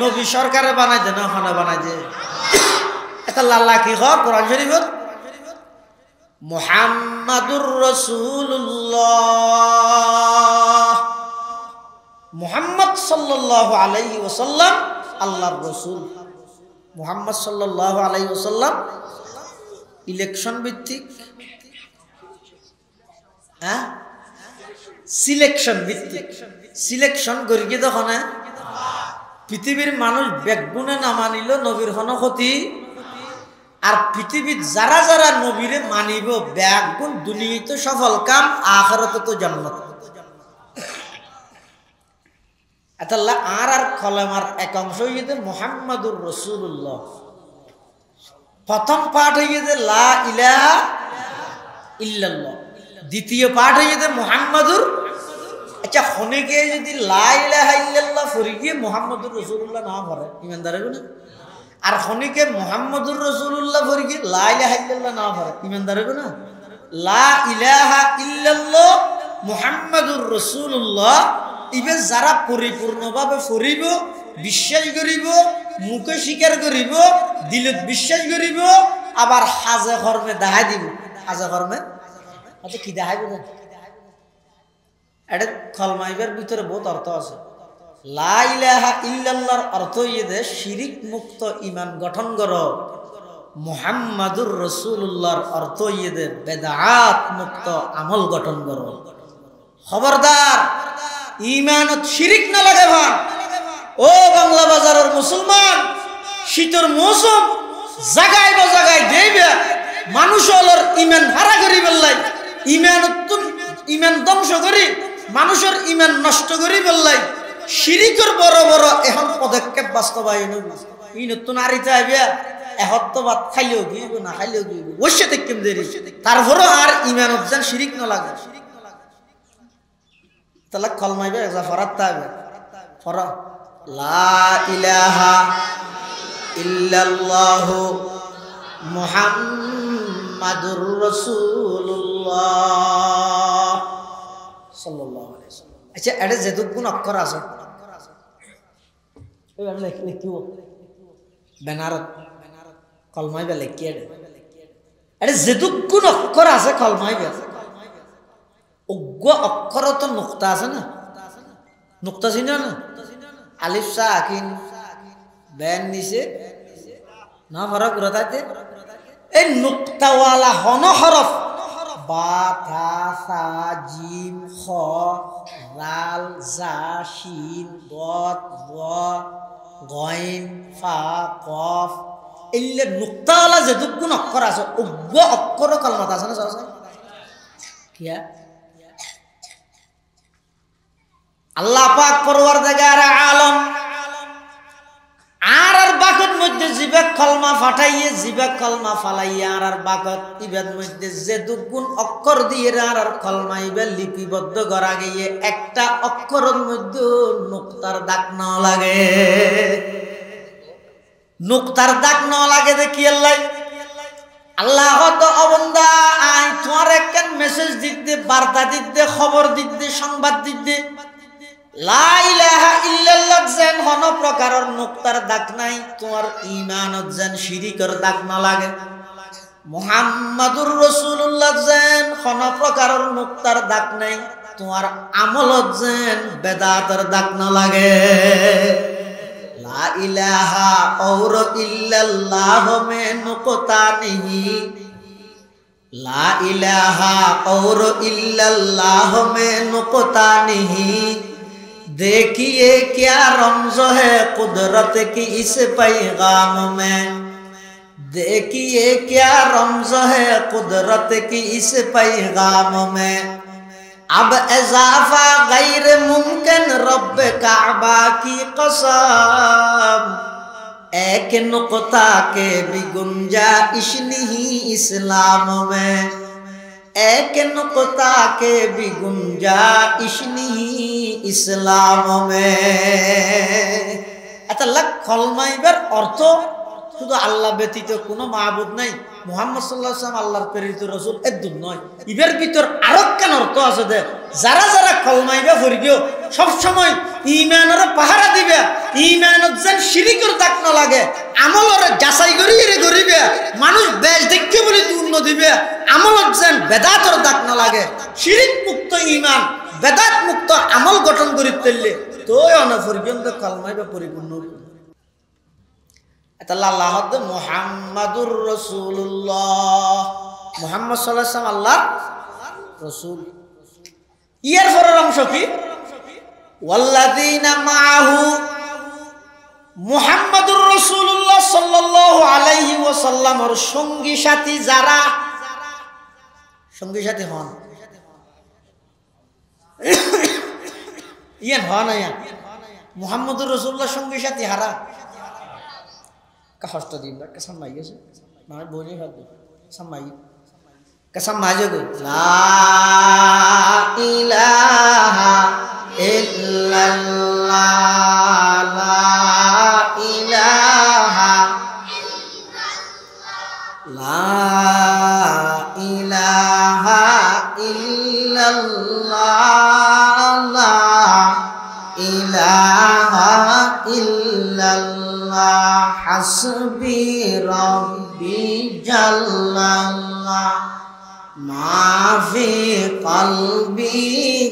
নবী সরকারে বানাই দে না খানা বানাই দে এটা লাল্লা কি হয় কোরআন শরীফত মুহাম্মাদুর রাসূলুল্লাহ মুহাম্মদ সাল্লাল্লাহু আলাইহি ওয়াসাল্লাম আল্লাহর রাসূল মুহাম্মদ সাল্লাল্লাহু আলাইহি ওয়াসাল্লাম ইলেকশন ভিত্তিক, হ্যাঁ সিলেকশন ভিত্তিক, সিলেকশন করি কি তখন পৃথিবীর মানুষ বেগুনে না মানিল নবীর হন ক্ষতি, আর পৃথিবীর যারা যারা নবীরে মানিব বেগুন দুনিয়াতে সফল কাম, আখিরাতে তো জান্নাত। আল্লাহ আর কলেমার এক অংশ হইতে মুহাম্মাদুর রাসূলুল্লাহ, প্রথম পাঠ হইতে লা ইলাহা ইল্লাল্লাহ, দ্বিতীয় পাঠ হইতে মুহাম্মাদুর। আচ্ছা হনেকে যদি লা ইলাহা ইল্লাল্লাহ ফরি গিয়ে মুহাম্মাদুর রাসূলুল্লাহ না পড়ে ইমানদার হবে না, আর হনেকে মুহাম্মাদুর রাসূলুল্লাহ ফরি গিয়ে লা ইলাহা ইল্লাল্লাহ না পড়ে ইমানদার হবে না। লা ইলাহা ইল্লাল্লাহ মুহাম্মাদুর রাসূলুল্লাহ ইবে যারা পরিপূর্ণভাবে ফরিব, বিশ্বাস করিব, মুখে স্বীকার করিব, দিলত বিশ্বাস করিব, আবার হাজে কর্মে দেখাই দিব। হাজে কর্মে আচ্ছা কি দেখাইব না, এটা কলমাইবের ভিতরে বহুত অর্থ আছে। লা ইলাহা ইল্লাল্লাহর অর্থ ইয়ে শিরিক মুক্ত ইমান গঠন করো, মুহাম্মাদুর রাসূলুল্লাহর অর্থ ইয়ে বেদাত মুক্ত আমল গঠন করো। খবরদার ইমানত শিরিক না লাগে ভান। ও বাংলা বাজারের মুসলমান, শীতের মৌসুম জাগায় বা জাগায় দেবে মানুষ হলর ইমান হারা করি বললাই, ইমান ধ্বংস করি মানুষের ইমান নষ্ট করি বললাই, শিরিকের বড় বড় এখন পদক্ষেপ বাস্তবায়ন ই নতুন আরিতে আইবে এহত্ত বাদ খাইলেও গিয়েব না খাইলেও গিয়েব ওসে দেখেম দেরি, তারপরও আর ইমানত যেন শিরিক না লাগে। তাহলে কলমাইবে ফরাত থাকবে ফরা লা ইলাহা ইল্লাল্লাহু মুহাম্মাদুর রাসূলুল্লাহ সাল্লাল্লাহু আলাইহি ওয়াসাল্লাম। আচ্ছা এটা যেটুকুন অক্ষর আছে ওই আমি লিখিব বেনারত কলমাইবে লিখিয়ে এটা যেটুকুন অক্ষর আছে কলমাইবে অজ্ঞ অক্ষর তো নুক্তা আছে না, নুক্তা চিনা না, আলিফ সাকিন বেন নিচে না ফরক রতাতে এই নুক্তাওয়ালা হন হরফ বা থা সা জিম খ রাল জা শিন দত ব গইন ফা কফ এইলে নুক্তাওয়ালা যেটুকুন অক্ষর আছে অজ্ঞ অক্ষর কলমাত আছে না সরাসরি কিয়া আল্লাহ পাক পরওয়ারদিগার আলম আর বাকত মধ্যে জিবে কলমা ফাটাইয়ে জিবে কলমা ফালাইয়া আর বাকত ইবের মধ্যে যে দুগুণ অক্ষর দিয়ে আর কলমা ইবে লিপিবদ্ধ করা গিয়ে একটা অক্ষরের মধ্যে নুক্তার দাগ না লাগে, নুক্তার দাগ না লাগে দেখি আল্লাহ তো অবন্দা আই তোমার একখান মেসেজ দিতে, বার্তা দিতে, খবর দিতে, সংবাদ দিতে লা ইলাহা ইল্লাল্লাহ যেন কোন প্রকারের নুক্তার দাগ নাই, তোমার ঈমানত যেন শিরিকের দাগ না লাগে, মুহাম্মাদুর রাসূলুল্লাহ যেন কোন প্রকারের নুক্তার দাগ নাই, তোমার আমলত যেন বেদাতের দাগ না লাগে। লা ইলাহা और ইল্লাল্লাহ মে নুকতা নেহি, লা ইলাহা और ইল্লাল্লাহ মে নুকতা নেহি, देखिए क्या रमज़ है कुदरत की इस पैगाम में, देखिए क्या रमज़ है कुदरत की इस पैगाम में, अब इजाफा गैर मुमकिन रब काबा की कसम, एक नुक्ता के भी गुंजाइश नहीं इस्लाम में, एक नुक्ता के भी गुंजाइश नहीं इस्लाम में। আল্লাহ কলমাইবার অর্থ শুধু আল্লাহ ব্যতীত কোনো মাবুদ নাই, মুহাম্মদ সাল্লাল্লাহু আলাইহি ওয়াসাল্লাম আল্লাহর প্রেরিত রাসূল এদুন নয়। ইবের ভিতর আরো কেন অর্থ আছে দে যারা যারা কলমাইবা ফরিগিও সব সময় ঈমানের পাহারা দিবে, ঈমানত যেন শিরিকের দাগ না লাগে, আমলের যাচাই করিয়ে করিবে, মানুষ বেশ দেখতে বলে দূর দিবে, আমলত যেন বেদাতের দাগ না লাগে, শিরিক মুক্ত ঈমান বেদাত মুক্ত আমল গঠন করি তুললে তো অনা পর্যন্ত কলমাইবা পরিপূর্ণ। আল্লাহ মুহাম্মাদুর রাসূলুল্লাহ, মুহাম্মদ সাল্লাল্লাহু আলাইহি ওয়াসাল্লাম আল্লাহর রাসূল। ইয়ার পরের অংশ কি? ওয়াল্লাযীনা মাআহু, মুহাম্মাদুর রাসূলুল্লাহ সাল্লাল্লাহু আলাইহি ওয়াসাল্লামের সঙ্গী সাথী যারা, সঙ্গী সাথী হন, ইয়ান হন না মুহাম্মাদুর রাসূলুল্লাহ সঙ্গী সাথী হারা কষ্ট দিন কা সামাই গেছে মানে বলি হবে সামাই কা সামাই যাবে লা ইলাহা ইল্লাল্লাহ, লা ইলাহা ইল্লাল্লাহ, লা ইলাহা ইল্লাল্লাহ, লা ইলাহা ইল্লাল্লাহ, হাসবি রাব্বি জাল্লাল্লাহ, মাফি কলবি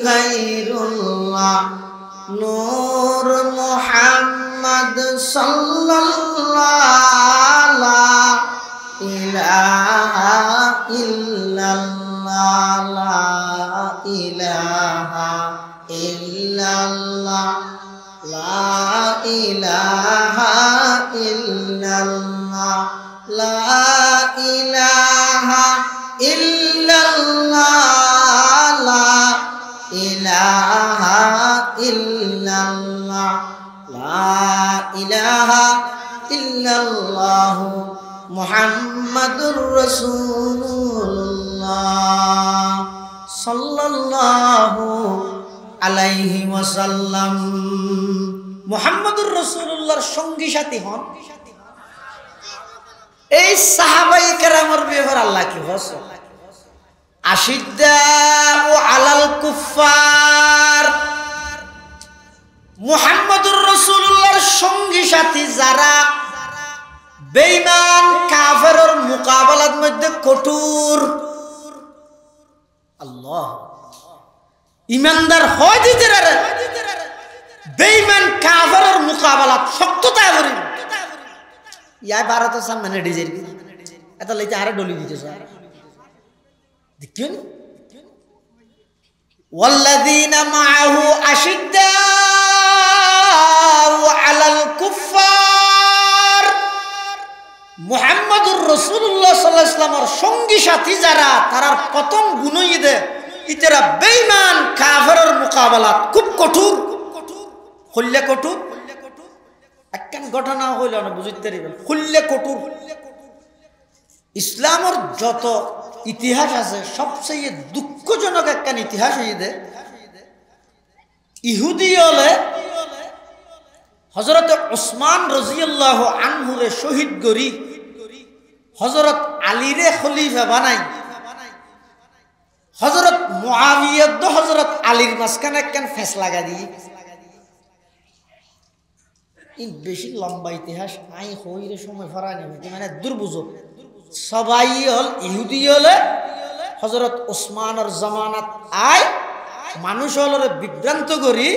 গায়রুল্লাহ, নূর মুহাম্মদ সাল্লাল্লাহ, লা ইলাহা ইল্লাল্লাহ, লা ইলাহা ইল্লাল্লাহ, লা ইলাহা ইল্লাল্লাহ, লা ইলাহা ইল্লাল্লাহ, লা ইলাহা ইল্লাল্লাহ, লা ইলাহা ইল্লাল্লাহ, মুহাম্মাদুর রাসূলুল্লাহ সাল্লাল্লাহু আলাইহি ওয়াসাল্লাম। মুহাম্মাদুর রাসূলুল্লাহর সঙ্গী সাথী হন এই সাহাবায়ে কেরামের ব্যাপারে আল্লাহ কি বলেন? আশিদ্দাউ আলাল কুফার, মুহাম্মাদুর রাসূলুল্লাহর সঙ্গী সাথী যারা বেঈমান কাফেরের মোকাবেলার মধ্যে কঠোর। আল্লাহ ইমানদার হয় দিতে রে বেঈমান কাফেরের মোকাবেলা শক্ততা করি ইয়া ভারতের সামনে ডিজের এত লইতে আরে ডলি দিতে স্যার দেখুন ওয়াল্লাযীনা মাআহু আশিদ্দাউ আলাল কুফার, মুহাম্মাদুর রাসূলুল্লাহ সাল্লাল্লাহু আলাইহি ওয়াসাল্লামের সঙ্গী সাথী যারা তারার প্রথম গুণই দে ইতারা বেঈমান কাফেরের মোকাবেলা খুব কঠোর, খুললে কঠোর। একখান ঘটনা হইল না বুঝতে পারবেন, খুললে কঠোর। ইসলামের যত ইতিহাস আছে সবচেয়ে দুঃখজনক একখান ইতিহাস হইদে ইহুদি হলে হযরত ওসমান রাদিয়াল্লাহু আনহুরে শহীদ করি হযরত আলীরে খলিফা বানাই, হযরত মুআবিয়া তো হযরত আলীর মাঝখানে একখান ফেস লাগা দিই। এই বেশি লম্বা ইতিহাস আই হইরে সময় ফরাই নেবে মানে দুর্বুঝো সবাই হল ইহুদি হলে হযরত ওসমানের জামানাত আয় মানুষ হলরে বিভ্রান্ত করি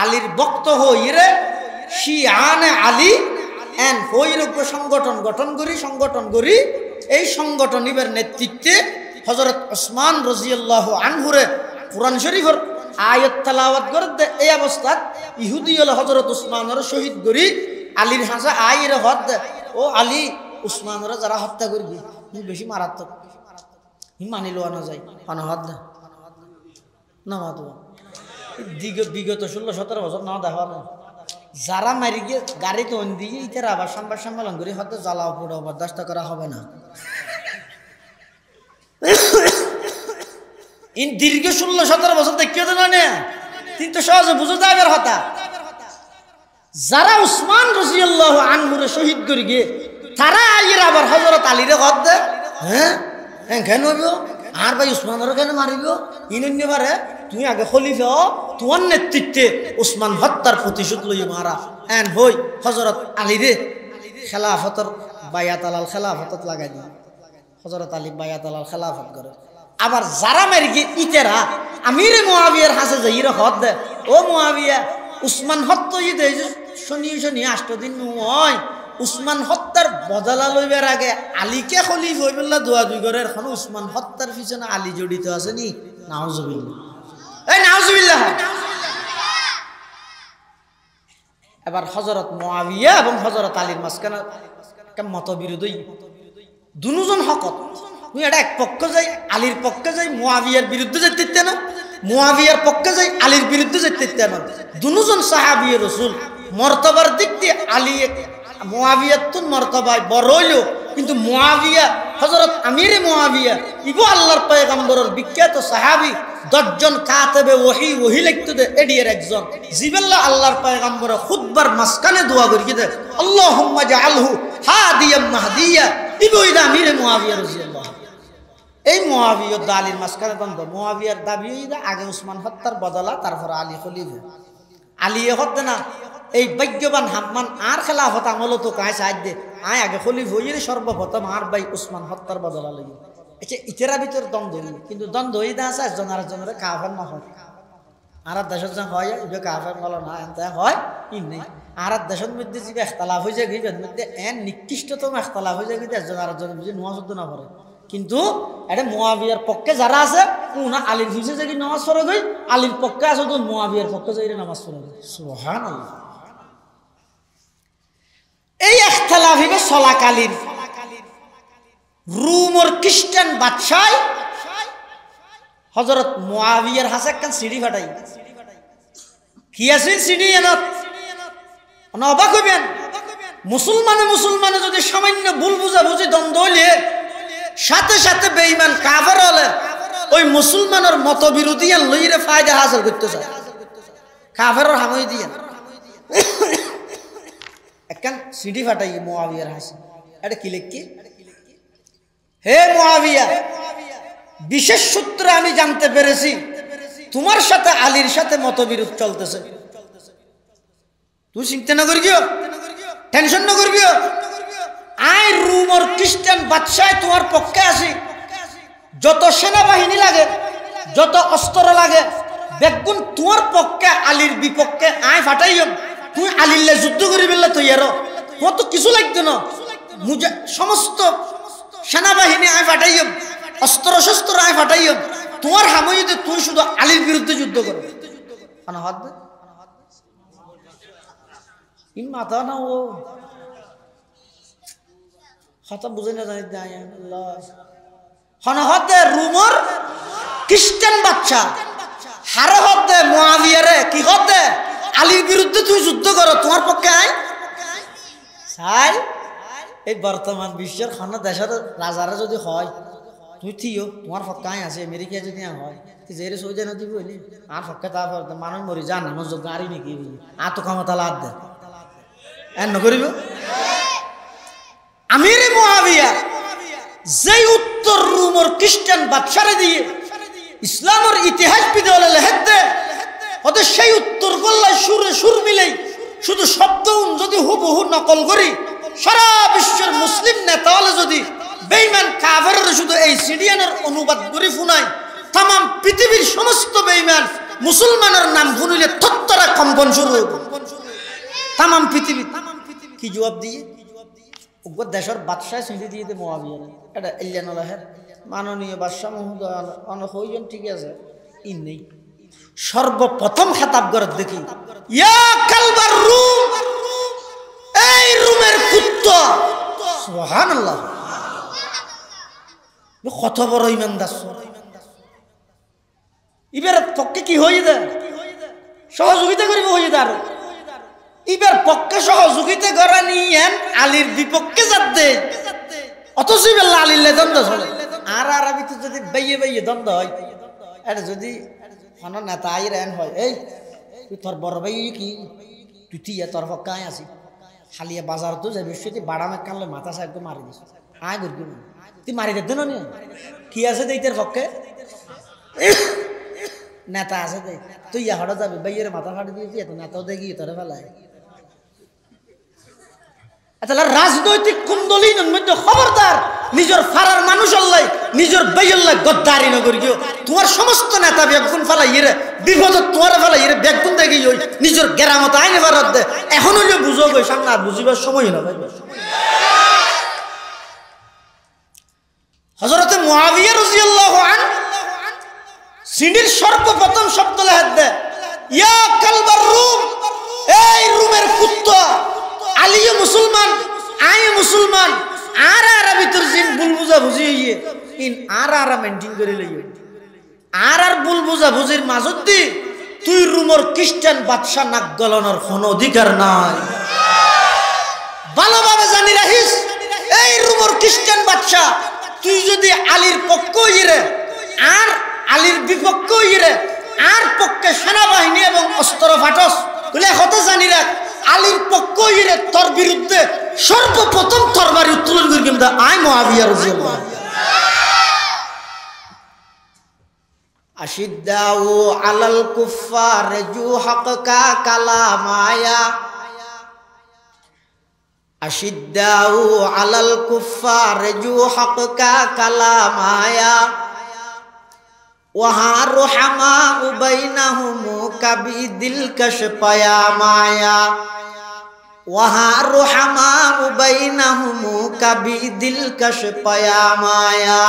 আলীর ভক্ত হইরে শিয়ানে আলী এন হইরোগ্য সংগঠন গঠন করি এই সংগঠন ইবের নেতৃত্বে হযরত ওসমান রাদিয়াল্লাহু আনহুরে কুরআন শরীফের আয়াত তেলাওয়াত করতে এই অবস্থাত ইহুদি হল হযরত ওসমানের শহীদ করি আলীর হাসা আইরে হদ ও আলী উসমানের যারা হত্যা করবি বেশি মারাত্মক মানি লওয়া না যায় অনহদ না মাতো বিগত 16-17 বছর না দেখা না যারা মারি গিয়ে গাড়িতে অন দিয়ে ইতারা আবার সংবাদ সম্মেলন করে হয়তো জ্বালাও পোড়াও বরদাস্ত করা হবে না। ইন দীর্ঘ 16-17 বছর দেখিয়ে দেন না কিন্তু সহজে বুঝে যাবার হতা যারা উসমান রাদিয়াল্লাহু আনহুরে শহীদ করে গিয়ে তারা আইয়ের আবার হযরত আলীরে হদ দে হ্যাঁ কেন হইব আর ভাই উসমানের কেন মারিব ইনন্য পারে তুই আগে খলিফা তোমার নেতৃত্বে উসমান হত্যার প্রতিশোধ লই মারা এন হই হযরত আলীরে খেলাফতের বায়াত আলাল খেলাফতত লাগাই দি হযরত আলী বায়াত আলাল খেলাফত করে। আবার যারা মারি গিয়ে ইতেরা আমিরে মুআবিয়ার হাসে যাইরে হদ দে ও মুআবিয়া উসমান হত্যা দে শনি 8 দিন নয় উসমান হত্যার বদলা লইবার আগে আলীকে খলিফা হইবেলা দোয়া দুই করে এখন উসমান হত্যার পিছনে আলী জড়িত আছে নি নাউজুবিল্লাহ এই নাউজুবিল্লাহ এবার হযরত মুয়াবিয়া এবং হযরত আলীর মাঝখানে মতবিরোধী দুজন হকত তুই এটা এক পক্ষ যাই আলীর পক্ষে যাই মুয়াবিয়ার বিরুদ্ধে যেতে না মুয়াবিয়ার পক্ষে যাই আলীর বিরুদ্ধে যেতে না দুজন সাহাবী রাসূল মর্তবার দিক দিয়ে আলী মুয়াবিয়ার তুন মর্তবায় বড় হইলো কিন্তু মুয়াবিয়া হযরত আমিরে মুয়াবিয়া ইগো আল্লাহর পয়গম্বরের বিখ্যাত সাহাবী 10 জন কাতেবে ওহী লিখতে দে এডিয়ের একজন জিবাল্লাহ আল্লাহর পয়গম্বরের খুতবার মাসকানে দোয়া করি দে আল্লাহুম্মা জাআলহু হাদিয়াম মাহদিয়া ইগো ইদা আমিরে মুয়াবিয়া রাদিয়াল্লাহু এই মুয়াবিয়া আলীর মাসকানে দ্বন্দ্ব মুয়াবিয়ার দাবি ইদা আগে উসমান হত্যার বদলা তারপর আলী খলিফা আলী হতে না এই ভাগ্যবান হাম্মান আর খেলাফত আমল তো কায় সাহায্য দে আয় আগে খলিফা হইরে সর্বপ্রথম আর ভাই উসমান হত্যার বদলা লাগি আচ্ছা ইতেরা ভিতর দ্বন্দ্ব হইল কিন্তু দ্বন্দ্ব হই না আছে একজন আরেকজনের কাফের না হয় আর দেশের যখন হয় এটা কাফের বলো না এনতে হয় কি নেই আর দেশের মধ্যে যে ইখতিলাফ হয়ে যায় গিয়ে মধ্যে এন নিকৃষ্টতম ইখতিলাফ হয়ে যায় গিয়ে একজন আরেকজনের বুঝি নামাজ পড়তে না পারে কিন্তু এটা মুয়াবিয়ার পক্ষে যারা আছে উনা আলীর পিছে যদি নামাজ পড়ে গই আলীর পক্ষে আছে তো মুয়াবিয়ার পক্ষে যাই নামাজ পড়ে গই সুবহানাল্লাহ এই ইখতিলাফ হিবে চলাকালীন রোমর খ্রিস্টান বাদশাহ হযরত মুয়াবিয়ার হাসে একখান সিঁড়ি ফাটাই কি আছে সিঁড়ি এনত অবাক হইবেন মুসলমানে যদি সামান্য ভুল বুঝাবুঝি দ্বন্দ্ব হইলে সাথে সাথে বেঈমান কাফের হলে ওই মুসলমানের মতবিরোধী লইরে ফায়দা হাসিল করতে চায় কাফেরের হামই দিয়ে একখান সিঁড়ি ফাটাই মুয়াবিয়ার হাসে এটা কি লিখি হে মুয়াবিয়া বিশেষ সূত্রে আমি জানতে পেরেছি তোমার সাথে আলীর সাথে মতবিরোধ চলতেছে তুই চিন্তা না করিও টেনশন না করিও আই রোমর খ্রিস্টান বাদশাহ তোমার পক্ষে আছি যত সেনাবাহিনী লাগে যত অস্ত্র লাগে বেগুন তোমার পক্ষে আলীর বিপক্ষে আই ফাটাইম তুই আলীলে যুদ্ধ করি বললে তুই এর তোমার তো কিছু লাগতো না সমস্ত সেনাবাহিনী আয় ফাটাইম অস্ত্র শস্ত্র আয় ফাটাইম তোমার হামইতে তুই শুধু আলীর বিরুদ্ধে যুদ্ধ করো আনা হাত দে ইন মাথা না ও কথা বুঝে না জানি দে আল্লাহ হন হতে রোমর খ্রিস্টান বাচ্চা হারে হতে মুয়াবিয়ারে কি হতে আলীর বিরুদ্ধে তুই যুদ্ধ করো তোমার পক্ষে আয় চাই এই বর্তমান বিশ্বের খান দেশের রাজারা যদি হয় তুই থিও তোমার ফক্কাই আছে আমেরিকা যদি হয় তুই জেরে সৌদি না দিব আর ফক্কা তা মানুষ মরি যান আমার যোগ্য আরই নাকি আর তো ক্ষমতা লাভ দে এন নকরিব আমিরে মুয়াবিয়া যেই উত্তর রোমর খ্রিস্টান বাদশারে দিয়ে ইসলামের ইতিহাস বিদলে লেখে দে ওদের সেই উত্তর গল্লায় সুরে সুর মিলেই শুধু শব্দ যদি হুবহু নকল করি সারা বিশ্বের মুসলিম নেতা হলে যদি বেঈমান কাফেরের শুধু এই সিডিয়ানের অনুবাদ করে শুনায় तमाम পৃথিবীর সমস্ত বেঈমান মুসলমানের নাম শুনিলে থরথরা কম্পন শুরু হবে तमाम পৃথিবী কি জবাব দিয়ে ওগো দেশের বাদশা সিঁড়ি দিয়ে দে মুয়াবিয়া এটা ইল্লানুল্লাহের মাননীয় বাদশা মহোদয় অনেক হইজন ঠিক আছে ইন নেই সর্বপ্রথম খেতাব করে দেখি ইয়া কালবার রূম এই রুমের কুত্তা সুবহানাল্লাহ কত বড় ইমানদার ইবার পক্ষে কি হই দে সহযোগিতা করিব হই দে আর ইবার পক্ষে সহযোগিতা করা নিয়েন আলীর বিপক্ষে যাতে অথচ ইবার আলীর দ্বন্দ্ব চলে আর আরবিতে যদি বাইয়ে বাইয়ে দ্বন্দ্ব হয় এটা যদি কোনো নেতা আই রেন হয় এই তুই তোর বড় ভাই কি তুই তিয়া তোর পক্ষে আয় আসি হালিয়া বাজার তো যাবি সেটি বাড়া মেক কানলে মাথা সাহেব মারি দিস আয় করবি তুই মারি দে না কি আছে দেইতের পক্ষে নেতা আছে দেখ তুই ইয়া হঠাৎ যাবি বাইয়ের মাথা ফাটি দিয়েছি এত নেতাও দেখি তোরে ফেলায় তাহলে রাজনৈতিক কুন্দলীনের মধ্যে খবরদার নিজের ফারার মানুষ আল্লাহ নিজের বেয়ল্লাহ গদ্দারি না করি তোমার সমস্ত নেতা বেগুন ফেলাই রে বিপদ তোমার ফেলাই রে বেগুন দেখি নিজের গেরামত আইনে ফারার দে এখন হইলে বুঝো সামনে আর বুঝিবার সময় না ভাই হযরতে মুআবিয়া রাদিয়াল্লাহু আনহু সিঁড়ির সর্বপ্রথম শব্দ লেহাত দেয়, ইয়া কালবার রুম, এই রুমের কুত্তা, আলীও মুসলমান, আয়ে মুসলমান, আর ভিতর জিন ভুল বুঝা বুঝি হইয়ে ইন আর মেনটেন করে লইও, আর ভুল বুঝা বুঝির মাজত দি তুই রুমের খ্রিস্টান বাদশা নাক গলানোর কোনো অধিকার নাই। ভালোভাবে জানি রাখিস, এই রুমের খ্রিস্টান বাদশা তুই যদি আলীর পক্ষ হইরে আর আলীর বিপক্ষ হইরে আর পক্ষে সেনাবাহিনী এবং অস্ত্র ফাটস বলে কত জানি রাখ, আলীর পক্ষ হইরে তোর বিরুদ্ধে সর্বপ্রথম তরবারি উত্তোলন করি কিন্তু আয় মুআবিয়া রাদিয়াল্লাহু আনহু। আশিদ্দাউ আলাল কুফার জুহাক্কা কালামায়া, আশিদ্দাউ আলাল কুফার জুহাক্কা কালামায়া, ওয়াহা রুহামা বাইনাহুম কাবিদিল কাশপায়া মায়া, ওয়াহা রুহামা বাইনাহুম কাবিদিল কাশপায়া মায়া।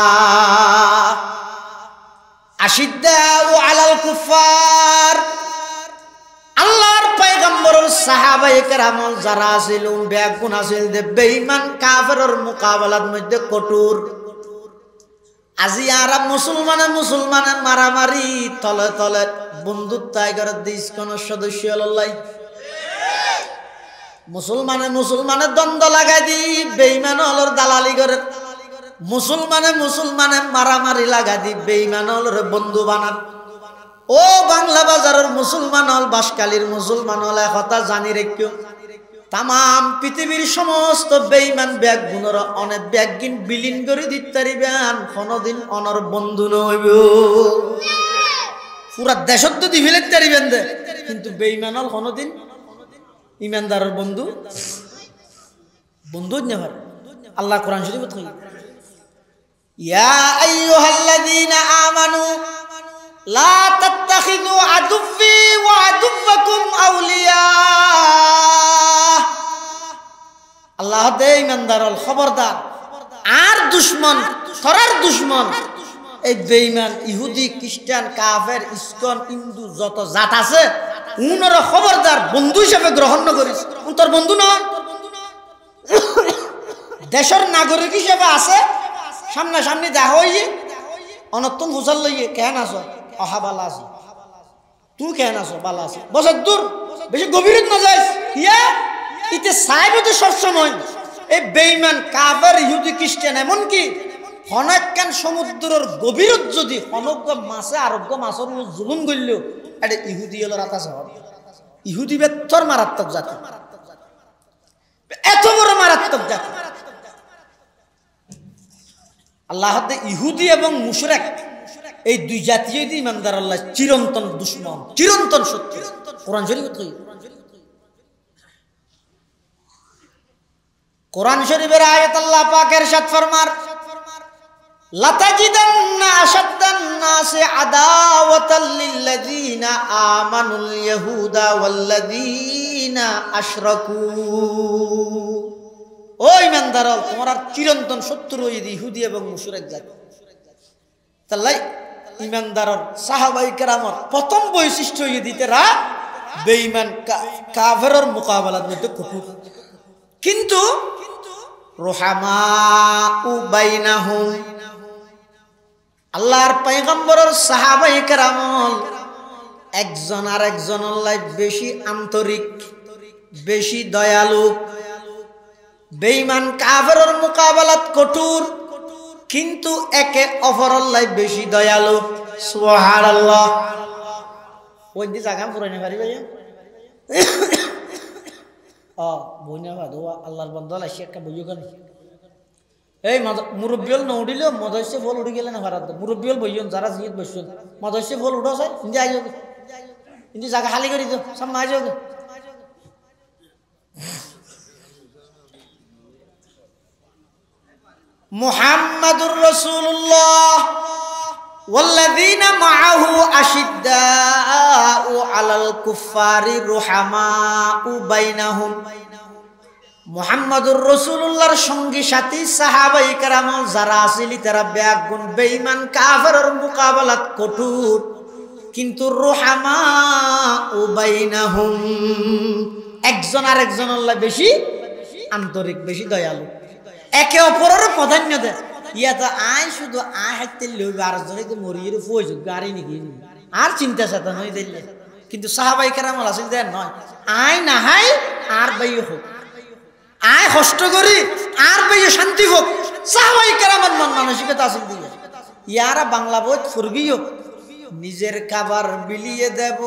আশিদ্দাউ আলাল কুফার, আল্লাহর পয়গম্বরের সাহাবায়ে কেরাম যারা ছিল বেগুন আছিল যে বেঈমান কাফেরের মোকাবেলার মধ্যে কঠোর। আজি আর মুসলমানে মারামারি তলে তলে বন্ধুত্ব টাইগারের দেশ কোন সদস্য লল্লাই, মুসলমানে দ্বন্দ্ব লাগাই দি বেঈমান হলর দালালি করে, মুসলমানে মারামারি লাগাই দি বেঈমান হলর বন্ধু বানান। ও বাংলা বাজারের মুসলমান হল, বাসকালীর মুসলমান হল, কথা জানি রেখো তাম পৃথিবীর সমস্ত বেঈমান ব্যাগুণর অনেক ব্যাগিন বিলীন করে দিতে কোনদিন অনর বন্ধু নইব। পুরা দেশত তো দি ফেলে তারিবেন দে, কিন্তু বেঈমান হল কোনদিন ইমানদারের বন্ধু নেবার। আল্লাহ কোরআন শরীফ কই, ইয়া আইয়ুহাল্লাযীনা আমানু লা তাত্তাখিযু আদুফি ওয়া আদুফাকুম আউলিয়া। আল্লাহ দে ইমানদার হল খবরদার, আর দুশমন থরার দুশমন এই বেঈমান ইহুদি খ্রিস্টান কাফের ইসকন হিন্দু যত জাত আছে উনর খবরদার বন্ধু হিসেবে গ্রহণ করিস, তোর বন্ধু নয়। দেশের নাগরিক হিসেবে আছে, সামনাসামনি দেখা হইয়ে অনত্তম হুসাল লইয়ে কেন আছো, অহা বালা আছে, তুই কেন আছো, বালা আছে, বছর দূর বেশি গভীর না যাইস। ইয়া ইতে সাইব তো সবসময় এই বেঈমান কাফের ইহুদি খ্রিস্টান এমনকি হনাক্কান সমুদ্রের গভীরত যদি অনজ্ঞ মাছে আরোগ্য মাছের জুলুম করল, এটা ইহুদি হল রাতাস, ইহুদি বেতর মারাত্মক জাতি, এত বড় মারাত্মক জাতি। আল্লাহ ইহুদি এবং মুশরিক এই দুই জাতীয় ইমানদার আল্লাহ চিরন্তন দুশমন, চিরন্তন শত্রু। কোরআন শরীফ কই, কোরআন শরীফের আয়াত আল্লাহ পাক ইরশাদ ফরমার, লাতাজিদান্না আশাদ্দান নাসি আদাওয়াতাল লিল্লাযীনা আমানুল ইয়াহুদা ওয়াল্লাযীনা আশরাকু। ও ইমানদার, তোমার আর চিরন্তন শত্রু ইহুদি এবং মুশরিক জাতি। তাহলে ইমানদারের সাহাবায়ে কেরামের প্রথম বৈশিষ্ট্য ইহুদিরা বেঈমান কাফেরের মোকাবেলার মধ্যে কঠোর, কিন্তু রুহামাউ বাইনাহুম, আল্লাহর পয়গম্বরের সাহাবায়ে কেরাম একজন আর একজনের লাই বেশি আন্তরিক, বেশি দয়ালু। বেঈমান কাফেরের মোকাবেলাত কঠোর, কিন্তু একে অপরের লাই বেশি দয়ালু। সুবহানাল্লাহ। ওই দি জায়গা পুরাইনে পারি ভাইয়া বইনা ভাদো আল্লাহর বন্ধ লাইছে একটা বইও কেন এই মুরব্বিয়ল নউডিলেও মদস্যে ফল উড়ি গেলে না ভারত মুরব্বিয়ল বইয়ন যারা জিত বসছেন মদস্যে ফল উঠো চাই ইন্দি আই যাবে, ইন্দি জায়গা খালি করে দিও, সব মাই যাবে। মুহাম্মাদুর রাসূলুল্লাহ ওয়াল্লাযীনা মাআহু আশিদ্দাউ আলাল কুফারি রুহামাউ বাইনাহুম মুহাম্মদুর রাসূলুল্লাহর সঙ্গী সাথী সাহাবায়ে কেরাম যারা আসিলি তারা বেয়াগুন বেঈমান কাফেরের মোকাবেলাত কঠোর, কিন্তু রুহামা ও বাইনাহুম একজন আরেকজনের বেশি আন্তরিক, বেশি দয়ালু, একে অপরের প্রাধান্য দেয়। ইয়া তো আয় শুধু আয় হাইতে লইবে আর জনে তো মরিয়ে ফুয়েছে গাড়ি নাকি আর চিন্তা চেতন হয়ে দিলে, কিন্তু সাহাবায়ে কেরাম আসিল দেন নয়, আয় না হাই আর বাইয়ে হোক, আয় কষ্ট করি আর বাইয়ে শান্তি হোক। সাহাবায়ে কেরামের মন মানসিকতা আসিল দিয়ে ইয়ারা বাংলা বই ফুরগিও নিজের খাবার বিলিয়ে দেব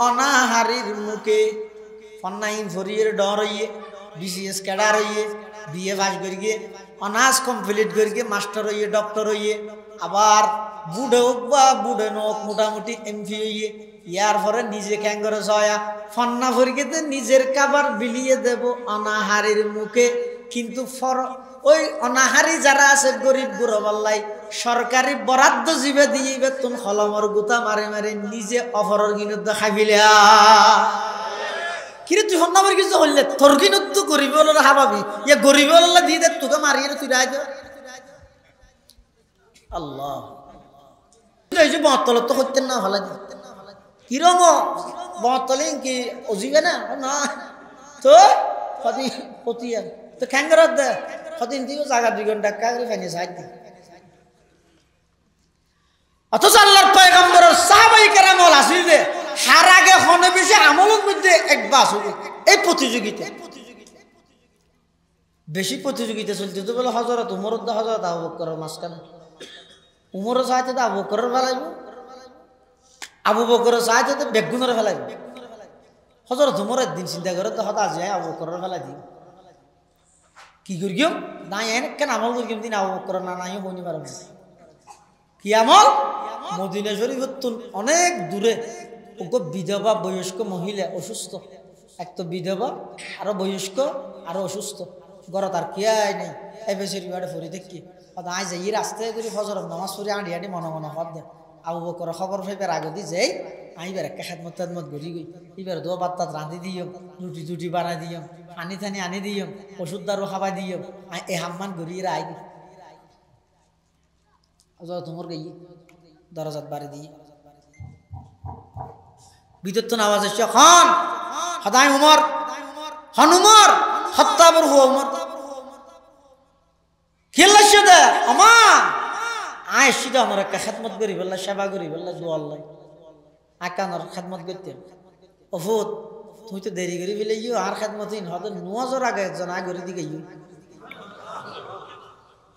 অনাহারির মুখে, অন্যায় ভরিয়ে ডর হইয়ে বিসিএস ক্যাডার হইয়ে বিএ পাস করিয়ে অনার্স কমপ্লিট করিয়ে মাস্টার হইয়ে ডক্টর হইয়ে আবার বুড়ে হোক বা বুড়ে নোক মোটামুটি এমপি হইয়ে ইয়ার পরে নিজে ক্যাঙ্গরে ছয়া ফন্না ভরিয়েতে নিজের খাবার বিলিয়ে দেব অনাহারির মুখে। কিন্তু ওই অনাহারি যারা আছে গরিব গুরবাল্লাই সরকারি বরাদ্দ জীবে দিয়ে বেতন কলমর গুতা মারে মারে নিজে অফরের গিনত খাইলে কিরে তুই সন্না করে কিছু হইলে তোর গিনত তো গরিব হাবাবি ইয়ে গরিব দিয়ে দে তোকে মারিয়ে তুই রায় আল্লাহ বতলত তো করতেন না ভালো কিরম বতলে কি অজিবে না না তো পতিয়া তো খ্যাঙ্গরত দে সদিন দিও জায়গা 2 ঘন্টা কাগরি ফাইনে সাইড দি। অথচ আল্লাহর পয়গম্বরের সাহাবায়ে কেরাম আসিল যে হার আগে হনে বেশি আমলের মধ্যে এক বাস হবে এই প্রতিযোগিতা, বেশি প্রতিযোগিতা চলতে তো বলে হযরত উমর হযরত আবু বকরের মাঝখানে, উমরের চাইতে তো আবু বকরের ফেলাইব, আবু বকরের চাইতে তো বেগুনের ফেলাইব। হযরত উমর একদিন চিন্তা করে তো হতা যায় আবু বকরের ফেলাই দিই কি করিও নাই এনে কেন আমল করিম দিন আবু বকর না নাই হইনি পারবে কি আমল। মদিনা শরীফের তো অনেক দূরে ওকে বিধবা বয়স্ক মহিলা অসুস্থ, এক তো বিধবা আরো বয়স্ক আরো অসুস্থ, ঘরত আর কি আয় নেই এবেসের বাড়ি ফরি দেখি আয় যাই রাস্তায় করি ফজরের নামাজ পড়ি আঁটি আঁটি মনে মনে হদ দে আবু বকর খবর পাইবার আগে দি যাই আইবার একটা খেদমত তেদমত ঘুরি গই এবার দো বাত্তাত রাঁধি দিও রুটি টুটি বানাই দিও পানি থানি আনি দিও ওষুধ দারু খাবাই দিও এ হাম্মান ঘুরিয়ে আই তোমার গাই দরজাত বাড়ি দিয়ে ভিতর তো আওয়াজ এসছে খন হদাই উমর হন উমর হত্যাবর হো উমর খেলছে দে আমা আয় সিধা আমার একটা খেদমত করি বললা সেবা করি বললা দোয়াল্লাই আকানোর খেদমত করতে অফুত তুই তো দেরি করি ফেলে ইউ আর খেদমতহীন হয়তো নুয়াজর আগে একজন আগে করে দিকে ইউ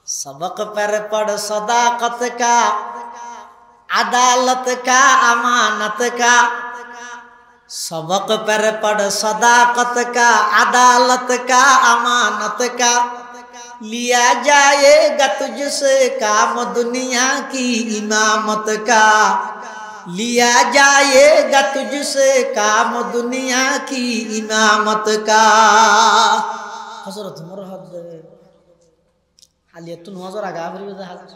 सबक पर पढ़ सदाकत का अदालत का अमानत का, सबक पर पढ़ सदाकत का अदालत का अमानत का, लिया जाएगा तुझसे काम दुनिया की इमामत का, लिया जाएगा तुझसे काम दुनिया की इमामत का। हजरत मुरहद আলিয়া তো নজর আগা ফিরবে যে হাজার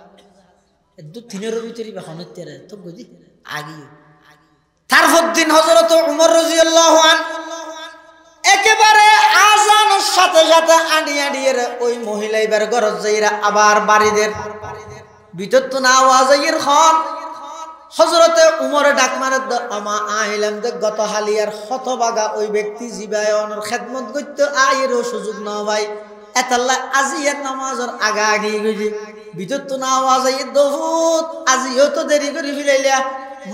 দু তিনের ভিতরে বেখনের তেরে তো বুঝি আগিয়ে তারপর দিন হযরত উমর রাদিয়াল্লাহু আনহু একেবারে আযানের সাথে সাথে আঁটি আঁটিয়ে ওই মহিলা এবার ঘরত যাইরা আবার বাড়িদের ভিতর তো না আওয়াজ আইর খন হযরতে উমরে ডাক মারে আমা আইলাম দে গত হালিয়ার হতবাগা ওই ব্যক্তি জিবায়নের খেদমত করতে আইরও সুযোগ না ভাই এতাল্লা আজিয়ার নামাজের আগা আগে গেছে ভিতর তো না আওয়াজ আই বহুত আজিও তো দেরি করে ফিলাইলা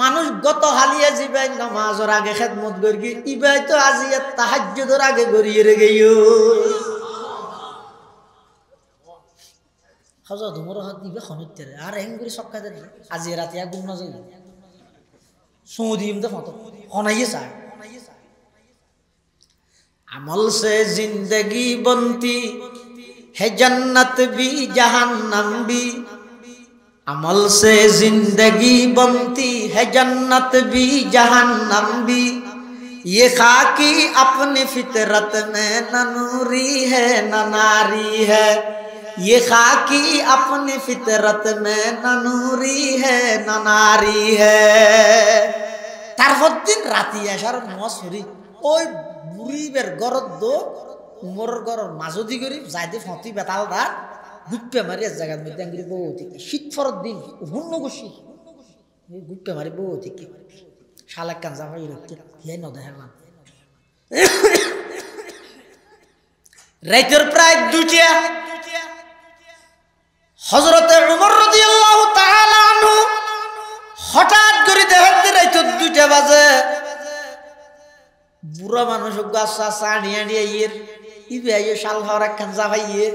মানুষ গত হালিয়া জিবাই নামাজের আগে খেদমত করি ইবাই তো আজিয়ার তাহাজ্জুদের আগে গড়িয়ে গেইও হাজা ধুমর হাত দিবে খনতে আর এং করে সক্কা দে আজি রাতে ঘুম না যাই সৌদিম দে ফটো হনাইয়ে চায় अमल से जिंदगी बनती है जन्नत भी जहन्नम भी, अमल से जिंदगी बनती है जन्नत भी जहन्नम भी, ये खाकी अपनी फितरत में न नूरी है न नारी है, ये खाकी अपनी फितरत में न नूरी है न नारी है। तारफद्दीन राती आसार नमाज पढ़ি ওই বুড়িবের গরদ উমরের ঘরের মাজদি করি যাইতে ফতি বেতাল দাঁত গুপ্পে মারি এক জায়গার মধ্যে আঙ্গুলি বউ থেকে শীত ফরত দিন হুন্ন গোসি গুপ্পে মারি বউ থেকে শালাক কাঞ্জা হয়ে রাখতে হিয়াই নদে না রাইতের প্রায় দুটিয়া হযরতে উমর রাদিয়াল্লাহু তাআলা আনহু হঠাৎ করে দেখতে রাইতের 2টা বাজে বুড়া মানুষ গাছা চানিয়া নিয়ে ইবে আইয়ে শাল হওয়ার কাঞ্জা ভাইয়ে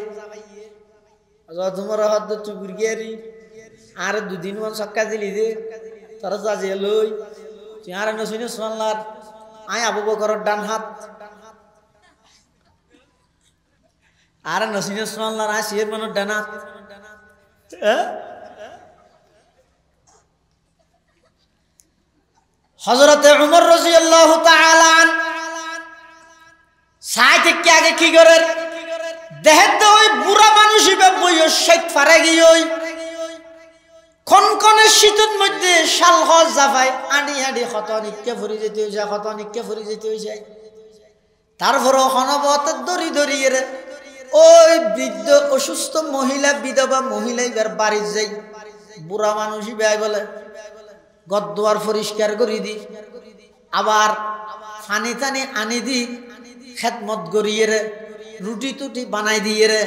তোমার হাত চুকুর গিয়ারি আর 2 দিন মান সক্কা দিলি দে তারা যাজে লই তুই আর নসিনে সোনার আয় আবু বকরের ডান হাত আর নসিনে সোনার আয় সিয়ের মানুষ ডান হাত হযরতে উমর রাদিয়াল্লাহু তাআলা সাই থেকে আগে কি করে দেখতে ওই বুড়া মানুষই বইও শেখ ফারে গিয়ে কনকনে শীতের মধ্যে শাল হজ জাফাই আনি আনি খতনিককে ভরি যেতে হয়েছে খতনিককে ভরি যেতে হয়েছে তারপরে হনবত দড়ি দড়িয়ে ওই বৃদ্ধ অসুস্থ মহিলা বিধবা মহিলাইবার বাড়ি যাই বুড়া মানুষই বেয় বলে গদ্দুয়ার পরিষ্কার করে দি আবার পানি টানি আনি দি খেদমত করিয়ে রুটি টুটি বানাই দিয়ে রে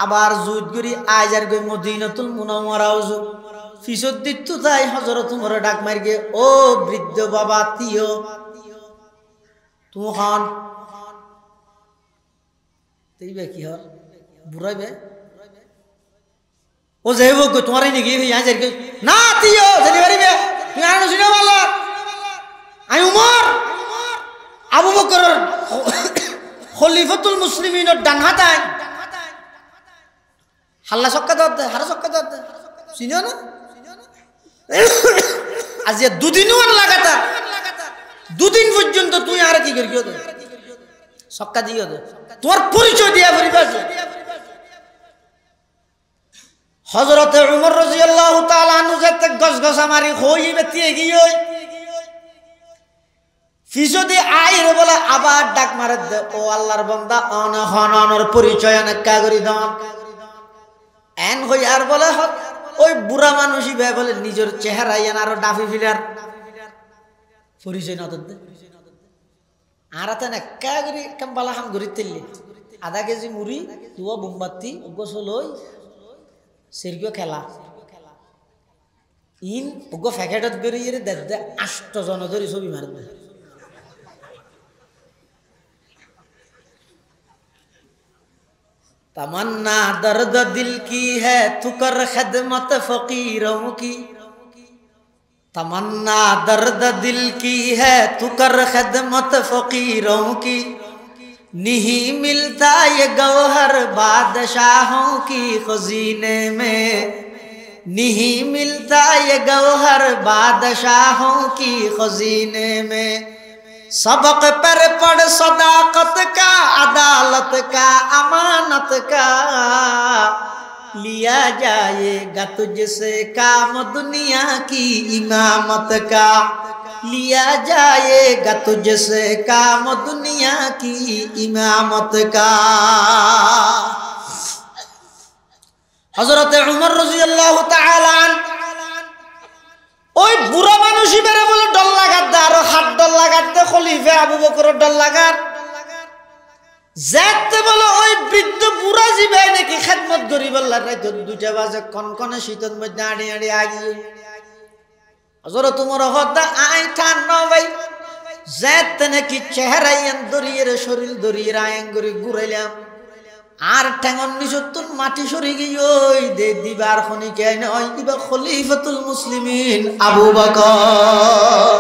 আবার জুত করি আইজার গই মদিনাতুল মুনাওয়ারাও যু ফিসত দিত তাই হযরত উমর ডাক মার গে ও বৃদ্ধ বাবা তিও তুহন তেইবে কি হল বুড়াইবে ও যাইব গো তোমারই নাকি আইজার গই না তিও জানি পারিবে তুই আনো শুনে বল আই উমর আবু বকর খলিফাতুল মুসলিমিনের ডান হাতায় হাল্লা সক্কা দতে হারা সক্কা দতে চিনো না আজ 2 দিনও লাগাতার 2 দিন পর্যন্ত তুই আর কি করিও দে সক্কা দিও দে তোর পরিচয় দিয়া পরিবাস হযরত উমর রাদিয়াল্লাহু তাআলা আনহু যেতে গসগসা মারি হইবে তিয়ে গিয়ে ফিসদি আইরে বলে আবার ডাক মারে দে ও আল্লাহর বান্দা অনহনর পরিচয় অনেকটা করি দাম এন হই আর বলে ওই বুড়া মানুষই বে বলে নিজের চেহারা ইয়ান আরো ডাফি ফিলার পরিচয় না দে আর আতে না কা করি কামবালা হাম গরি তেলি আধা কেজি মুড়ি দুয়া বোমবাতি গোসলই সেরগো খেলা ইন ওগো ফ্যাকেটত গরি এর দে 8 জন ধরি ছবি মারবে तमन्ना दर्द दिल की है तू कर खिदमत फकीरों की तमन्ना दर्द दिल की है तू कर खिदमत फकीरों की नहीं मिलता ये गौहर बादशाहों की खजीने में नहीं मिलता ये गौहर बादशाहों की खजीने में सबक पर पढ़ सदाकत का अदालत का अमानत का लिया जाएगा तुझसे काम दुनिया की इमामत का लिया जाएगा तुझसे काम दुनिया की इमामत का हजरत उमर रज़ियल्लाहु ताआला ওই বুড়া মানুষই বেরে বলে ডল লাগাত দে আর হাত ডল লাগাত দে খলিফা আবু বকরের ডল লাগাত যেতে বলে ওই বৃদ্ধ বুড়া জিবাই নাকি খেদমত করি বললার রাত 2টা বাজে কনকনে শীতের মধ্যে আড়ি আড়ি আগিয়ে হযরত উমর হদা আই ঠান ভাই যেতে নাকি চেহারা ইয়ান দরিয়ে শরীর দরিয়ে আয়ং করে ঘুরাইলাম আর ঠ্যাঙন নিচতুন মাটি সরে গিয়ে ওই দে দিবার খনিকে নয় ইবা খলিফাতুল মুসলিমিন আবু বকর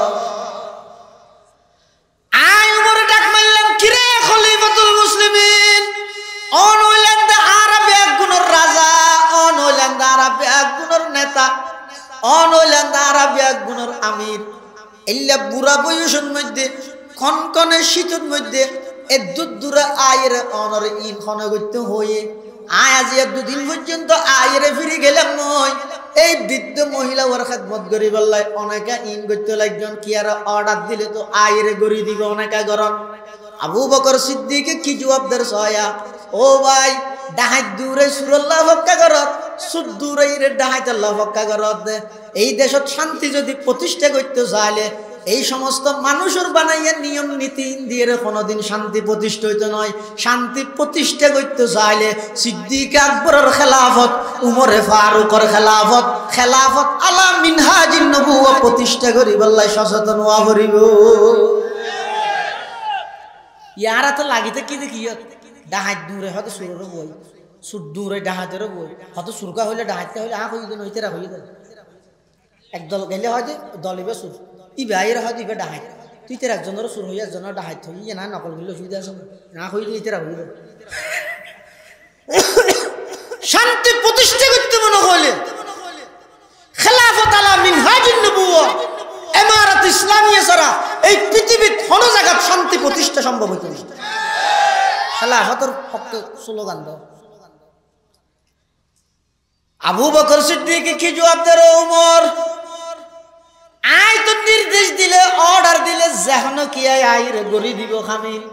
আই উমর ডাক মারলাম কিরে খলিফাতুল মুসলিমিন অন হইলেন দা আরবে একগুণর রাজা অন হইলেন দা আরবে একগুণর নেতা অন হইলেন দা আরবে একগুণর আমির এল্লা বুড়া বয়সের মধ্যে কনকনে শীতের মধ্যে এদুদুরা আয়ের অনর ইন খনে করতে হয়ে আয় আজ 2 দিন পর্যন্ত আয়ের ফিরে গেলাম নয় এই বৃদ্ধ মহিলা ওর খেদমত করি বললাই অনেকা ইন করতে লাগজন কি আর অর্ডার দিলে তো আয়ের গড়ি দিবে অনেকা গরম আবু বকর সিদ্দিকে কি জবাব দের সয়া ও ভাই ডাহাত দূরে সুরল্লাহ হক্কা করত সুদ দূরে রে ডাহাত আল্লাহ হক্কা করত এই দেশত শান্তি যদি প্রতিষ্ঠা করতে চাইলে এই সমস্ত মানুষের বানাইয়া নিয়ম নীতি দিয়ে কোনোদিন শান্তি প্রতিষ্ঠা হইতে নয় শান্তি প্রতিষ্ঠা করতে চাইলে সিদ্দিক আকবরের খেলাফত উমরে ফারুকের খেলাফত খেলাফত আলা মিনহাজিন নবুওয়া প্রতিষ্ঠা করিব আল্লাহ সচেতন হওয়া করিব ইয়ারা তো লাগিতে কি দেখি ডাহাত দূরে হয়তো সুরেরও বই সুর দূরে ডাহাতেরও বই হয়তো সুরকা হইলে ডাহাতটা হইলে হয়ে দেন হইতে হয়ে দেন একদল গেলে হয়তো দলিবে সুর ইবে আইয়ের হয়তো ইবে ডাহাত তুই তোর একজনেরও সুর হইয়া একজনের ডাহাত হই না নকল করলে অসুবিধা আছে না হইলে ইতে হয়ে দেন শান্তি প্রতিষ্ঠা করতে মনে হইলে খেলাফত আলা মিনহাজিন নবুওয়া ইমারত ইসলামিয়া ছাড়া এই পৃথিবীর কোন জায়গায় শান্তি প্রতিষ্ঠা সম্ভব হইতে না খেলাফতের পক্ষে স্লোগান দাও আবু বকর সিদ্দিক কি জবাব দেয় ওমর আই তো নির্দেশ দিলে অর্ডার দিলে যেখানে কি আই রে গড়ি দিব খামিল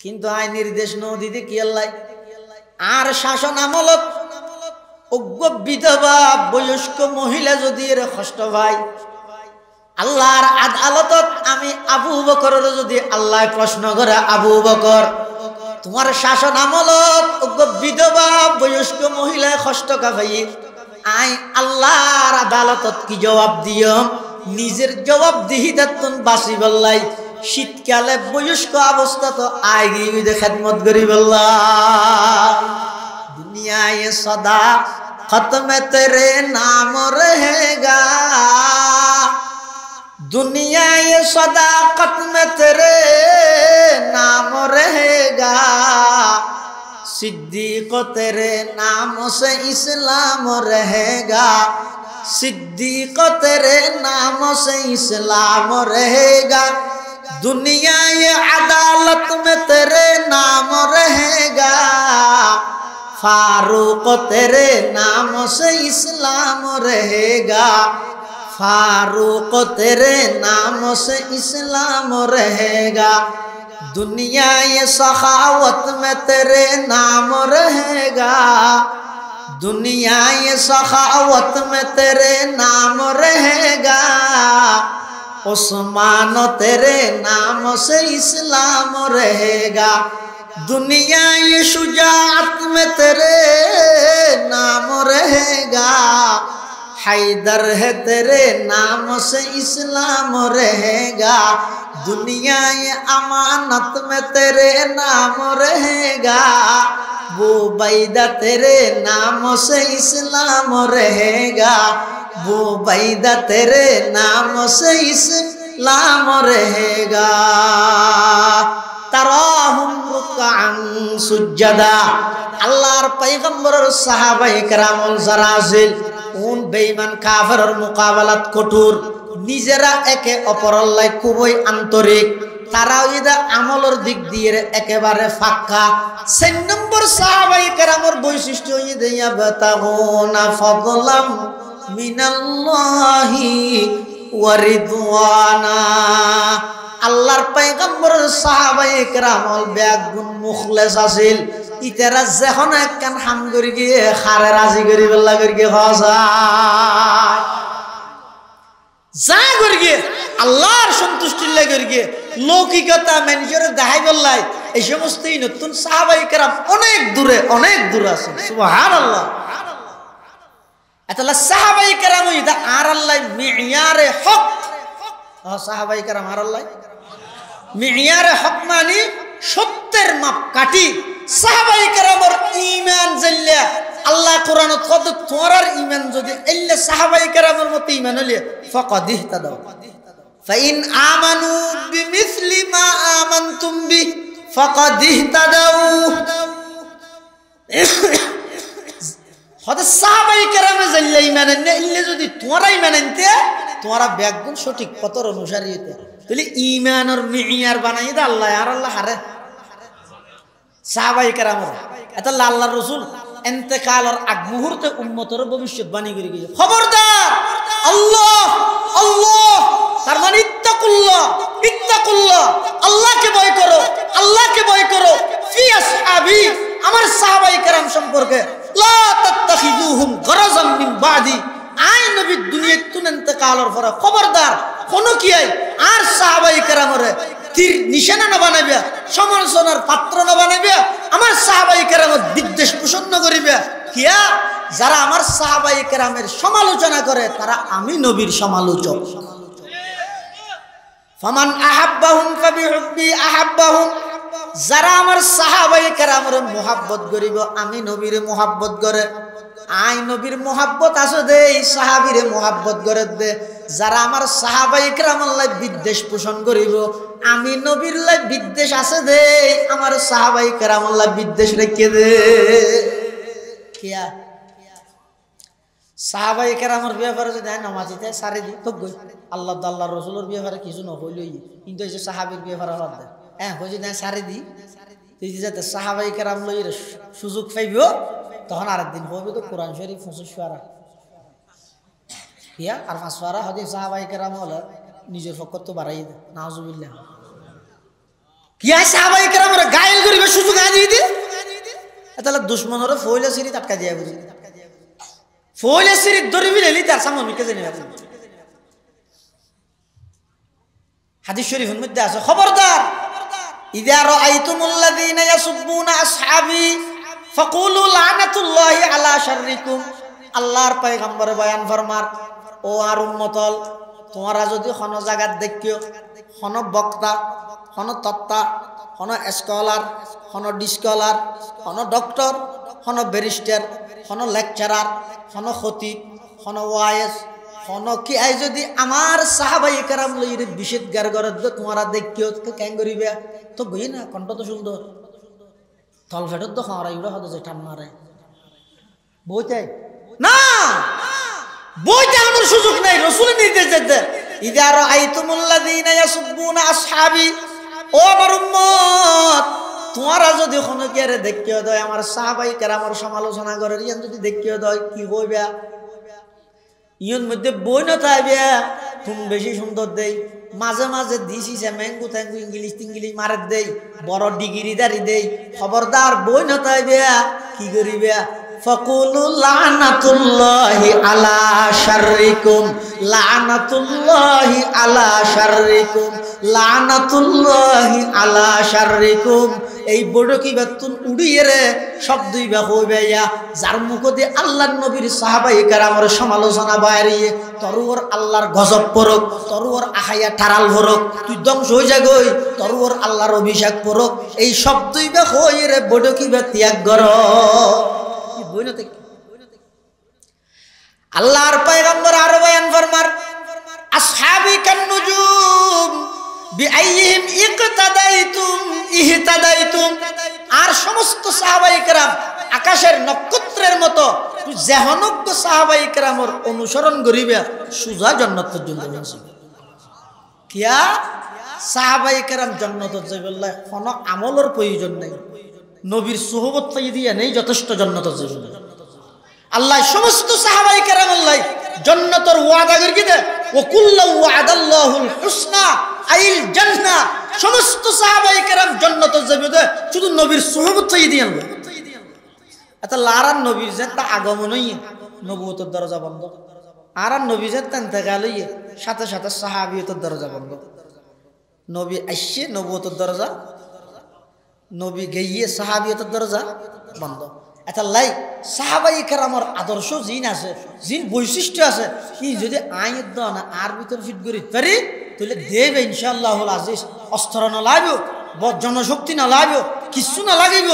কিন্তু আই নির্দেশ ন দিতে কি আল্লাহ আর শাসন আমলত অজ্ঞ বিধবা বয়স্ক মহিলা যদি এর কষ্ট ভাই আল্লাহর আদালতত আমি আবু বকরের যদি আল্লাহ প্রশ্ন করে আবু বকর তোমার শাসন আমলত অজ্ঞ বিধবা বয়স্ক মহিলা কষ্ট কাভাই আই আল্লাহর আদালতত কি জবাব দিও নিজের জবাব দিহিদাতন বাসি বললাই শীতকালে বয়স্ক অবস্থা তো আয় গিয়ে খেদমত করি বললাই দুনিয়ায় সদা খতমে তেরে নাম रहेगा दुनिया ये सदाकत में तेरे नाम रहेगा सिद्दीक तेरे नाम से इस्लाम रहेगा सिद्दीक तेरे नाम से इस्लाम रहेगा दुनिया ये अदालत में तेरे नाम रहेगा फारूक तेरे नाम से इस्लाम रहेगा फारूक तेरे नाम से इस्लाम रहेगा दुनिया ये सखावत में तेरे नाम रहेगा दुनिया ये सखावत में तेरे नाम रहेगा उस्मान तेरे नाम से इस्लाम रहेगा दुनिया ये शुजाअत में तेरे नाम रहेगा हैदर है तेरे नाम से इस्लाम रहेगा दुनिया ये अमानत में तेरे नाम रहेगा वो बैदा तेरे नाम से इस्लाम रहेगा वो बैदा तेरे नाम से इस्लाम रहेगा तराहुम रुकअन सुज्जदा अल्लाहर पैगम्बरर साहाबाए केरामल जराजिल उन बेईमान काफिरर मुकाबलात कठोर निजेरा एके अपरल्लाय खुबই आंतरिक তারা ইদা আমলের দিক দিয়ে একেবারে ফাঁকা 6 নম্বর সাহাবায়ে কেরামের বৈশিষ্ট্য ইদা ইয়াবতাগুনা ফাদলাম মিনাল্লাহি ওয়া রিদওয়ানা আল্লাহর পয়গম্বরের সাহাবায়ে কেরামল বেগুন মুখলেস আছিল ইতারা যখন একখান হাম করি গিয়ে খারে রাজি করি বল্লা করি গিয়ে হসা যা করি গিয়ে আল্লাহর সন্তুষ্টির লাগে করি গিয়ে লৌকিকতা মানুষের দেখাই বললাই এই সমস্ত নতুন সাহাবায়ে কেরাম অনেক দূরে আছে সুবহানাল্লাহ এতলা সাহাবায়ে কেরাম ইদা আর আল্লাহ মিয়ারে হক সাহাবায়ে কেরাম আর আল্লাহ মিয়ারে হক মানে সত্যের মাপকাঠি সাহাবায়ে কেরামের ঈমান জাল্লা আল্লাহ কোরআনত কত তোরার ঈমান যদি এল্লে সাহাবায়ে কেরামের মত ঈমান হলে ফাকাদ ইহতাদাও ফাইন আমানু বিমিসলি মা আমানতুম বি ফাকাদ ইহতাদাও হদ সাহাবায়ে কেরামে জাল্লা ঈমান এল্লে যদি তোরা ঈমান আনতে তোরা বেগুন সঠিক পথর অনুসারী হতে তাহলে ঈমানের মিয়ার বানাই দে আল্লাহ আর আল্লাহ হারে সাহাবায়ে কেরামের এটা আল্লাহর রাসূল ইন্তেকালের আগ মুহূর্তে উম্মতের ভবিষ্যৎবাণী করে গিয়ে খবরদার আল্লাহ আল্লাহ তার মানে ইত্তাকুল্লাহ আল্লাহকে ভয় করো আল্লাহকে ভয় করো ফি আসহাবি আমার সাহাবায়ে কেরাম সম্পর্কে লা তাত্তাখিযুহুম গরাজাম মিন বাদি আই নবী দুনিয়াত তুন ইন্তেকালের পরে খবরদার কোন কি আই আর সাহাবায়ে কেরামরে তীর নিশানা না বানাইবা সমালোচনার পাত্র না বানাইবা আমার সাহাবায়ে কেরামের বিদ্বেষ পোষণ করিবা কিয়া যারা আমার সাহাবায়ে কেরামের সমালোচনা করে তারা আমি নবীর সমালোচক ফামান আহাব্বাহুম ফাবিহুব্বি আহাব্বাহুম যারা আমার সাহাবায়ে কেরামের মুহাব্বত করিব আমি নবীর মুহাব্বত করে আই নবীর মুহাব্বত আছে দে সাহাবীরে মুহাব্বত করে দে যারা আমার সাহাবায়ে কেরামের লাই বিদ্বেষ পোষণ করিব আমি নবীর লাই বিদ্বেষ আছে দে আমার সাহাবায়ে কেরামের লাই বিদ্বেষ রেখে দে কিয়া সাহাবায়ে কেরামের ব্যাপারে যদি নামাজিতে সারি দি তো গই আল্লাহ আল্লাহর রাসূলের ব্যাপারে কিছু না হইলই কিন্তু এই যে সাহাবীর ব্যাপারে আলাদা হই যদি সারি দি তুই যাতে সাহাবায়ে কেরাম লই সুযোগ পাইব তখন আরেকদিন হবে তো কোরআন শরীফ 25 পারা কিয়া আর 5 পারা হাদিস সাহাবায়ে কেরাম হলো নিজের পক্ষ তো বাড়াই দে নাউজুবিল্লাহ কিয়া সাহাবায়ে কেরামের গায়েল করিবে সুযোগ আই দি দি তাহলে দুশমনরে ফইলা সিরি টাটকা দিয়া বুঝি ফইলা সিরি দরিবি লেলি তার সামনে মিকে জানি না হাদিস শরীফের মধ্যে আছে খবরদার ইযা রাআইতুমুল্লাযীনা ইয়াসুব্বুনা আসহাবি ফাকুলু লানাতুল্লাহি আলা শাররিকুম আল্লাহর পয়গম্বর বয়ান ফরমার ও আর উম্মতল তোমরা যদি কোন জায়গা দেখিও কোন বক্তা কোন তত্ত্বা কোন স্কলার কোন ডিসকলার কোন ডক্টর কোন ব্যারিস্টার কোন লেকচারার কোন খতিব কোন ওয়াইজ কোন কি আই যদি আমার সাহাবায়ে কেরাম লইরে বিশেষজ্ঞার করে তোমরা দেখিও তো কেন করিবে তো গই না কণ্ঠ তো সুন্দর তল ফেটত তো খাওয়া ইউরা হতে যে টান মারে বইতে না বইতে আমার সুযোগ নাই রাসূলের নির্দেশ দিতে ইযা রাআইতুমুল্লাযীনা ইয়াসুব্বুনা আসহাবি ও আমার উম্মত তোমরা যদি কোন কেরে দেখিও দয় আমার সাহাবায়ে কেরামের সমালোচনা করে ইয়ান যদি দেখিও দয় কি হইবা ইয়ন মধ্যে বই না তাইবে তুমি বেশি সুন্দর দেই মাঝে মাঝে দিছি যে ম্যাঙ্গু ট্যাঙ্গু ইংলিশ মারে দেই বড় ডিগ্রি দাঁড়ি দেই খবরদার বই না তাইবে কি করিবে ফাকুলু লানাতুল্লাহি আলা শাররিকুম লানাতুল্লাহি আলা শাররিকুম লানাতুল্লাহি আলা শাররিকুম এই বড় কি বাতুন উড়িয়ে রে শব্দই বা হইবে ইয়া যার মুখ দিয়ে আল্লাহর নবীর সাহাবায়ে কেরামের সমালোচনা বাইরিয়ে তরুর আল্লাহর গজব পরক তরুর আখাইয়া ঠারাল ভরক তুই ধ্বংস হই যা গই তরুর আল্লাহর অভিষেক পরক এই শব্দই বা হই রে বড় কি বা ত্যাগ কর কি বইনতে আল্লাহর পয়গম্বর আর বয়ান ফরমার আসহাবি কান নুজুম বিআইহিম ইকতাদাইতুম ইহতাদাইতুম আর সমস্ত সাহাবায়ে কেরাম আকাশের নক্ষত্রের মতো তুই যেহনজ্ঞ সাহাবায়ে কেরামের অনুসরণ করিবে সুজা জান্নাতের জন্য যাবে কিয়া সাহাবায়ে কেরাম জান্নাতে যাবে আল্লাহ কোন আমলের প্রয়োজন নাই নবীর সুহবত পাই দিয়া নেই যথেষ্ট জান্নাতে যাবে আল্লাহ সমস্ত সাহাবায়ে কেরাম আল্লাহ জান্নাতের ওয়াদা করি দে ওয়া কুল্লু ওয়াদাল্লাহুল হুসনা আইল জান্নাহ সমস্ত সাহাবায়ে কেরাম জান্নাতে যাবে দে শুধু নবীর সুহবত পাই দিয়া এটা লারান নবীর যে তা আগমনই নবুয়তের দরজা বন্ধ আর নবী যে ইন্তেকালই সাথে সাথে সাহাবিয়তের দরজা বন্ধ নবী আইসে নবুয়তের দরজা নবী গিয়ে সাহাবিয়তের দরজা বন্ধ এটা লাই সাহাবায়ে কেরামের আদর্শ জিন আছে জিন বৈশিষ্ট্য আছে কি যদি আইত না আর ভিতর ফিট করি পারি তাহলে দেবে ইনশাআল্লাহুল আজিজ অস্ত্র না লাগবে জনশক্তি না লাগবে কিছু না লাগিব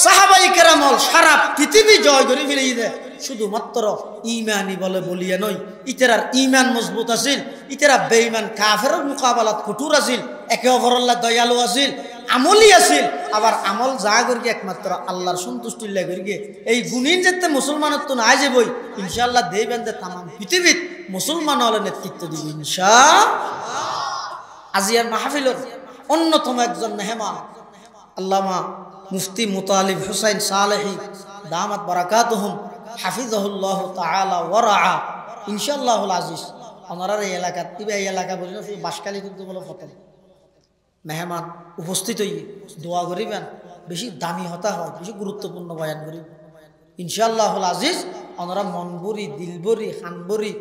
সাহাবায়ে কেরামল সারা পৃথিবী জয় করে ফেলে দে শুধুমাত্র ইমানি বলে বলিয়া নয় ইতারার ইমান মজবুত আছিল ইতারা বেঈমান কাফেরের মোকাবেলাত কঠোর আছিল একে অপরের দয়ালু আছিল আমলি আছিল আবার আমল যা করি একমাত্র আল্লাহর সন্তুষ্টির লাগে এই গুণীন যেতে মুসলমানের তো না যাবই ইনশাআল্লাহ দেবেন যে তাম পৃথিবীত মুসলমান হলে নেতৃত্ব দিবে ইনশাআল্লাহ আজিয়ার মাহফিলের অন্যতম একজন মেহমান আল্লামা মুফতি মুতালিব হুসাইন সালেহি দামাত বারাকাতুহুম হাফিজাহুল্লাহ তাআলা ওয়া রাআ ইনশাআল্লাহুল আজিজ আমাদের এই এলাকা এই এলাকা বলি বাসকালী কিন্তু বলে প্রথম মেহমান উপস্থিত হইয়ে দোয়া করিবেন, বেশি দামি হতা হয়, বেশি গুরুত্বপূর্ণ বয়ান করিবেন ইনশাআল্লাহুল আজিজ। ওনারা মন ভরি, দিল ভরি, খান ভরি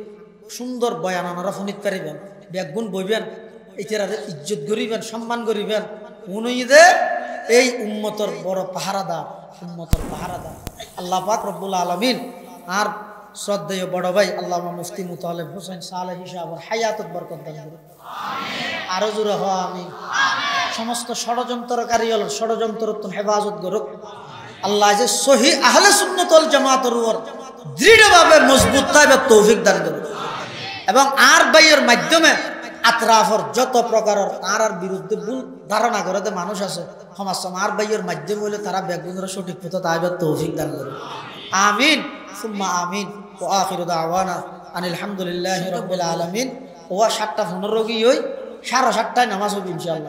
সুন্দর বয়ান ওনারা শুনিতে পারিবেন। ব্যাগুণ বইবেন, এটারে ইজ্জত করিবেন, সম্মান করিবেন। উনিদে এই উম্মতর বড় পাহারাদার, উম্মতর পাহারাদার আল্লাহ পাক রব্বুল আলামিন। আর শ্রদ্ধেয় বড় ভাই আল্লামা মুফতি মুতালেব হোসেন সালেহ সাহেবের হায়াতত বরকত দান করুন, আরো জোরে হওয়া আমি। সমস্ত ষড়যন্ত্রকারী হল ষড়যন্ত্র হেফাজত করুক আল্লাহ। যে সহি আহলে সুন্নাত ওয়াল জামাতের উপর দৃঢ়ভাবে মজবুত থাকবে তৌফিক দান করুন। এবং আর ভাইয়ের মাধ্যমে আতরাফর যত প্রকারের তার বিরুদ্ধে ভুল ধারণা করে যে মানুষ আছে সমাজ আর ভাইয়ের মাধ্যমে হলে তারা বেগুনের সঠিক পথে তাইবে তৌফিক দান করুন। আমিন সুম্মা আমিন। ওয়া আখিরু দাওয়ানা আনিল হামদুলিল্লাহি রাব্বিল আলামিন। ওয়া ৭টা ১৫ কি হই ৭:৩০ নামাজ হবে ইনশাআল্লাহ।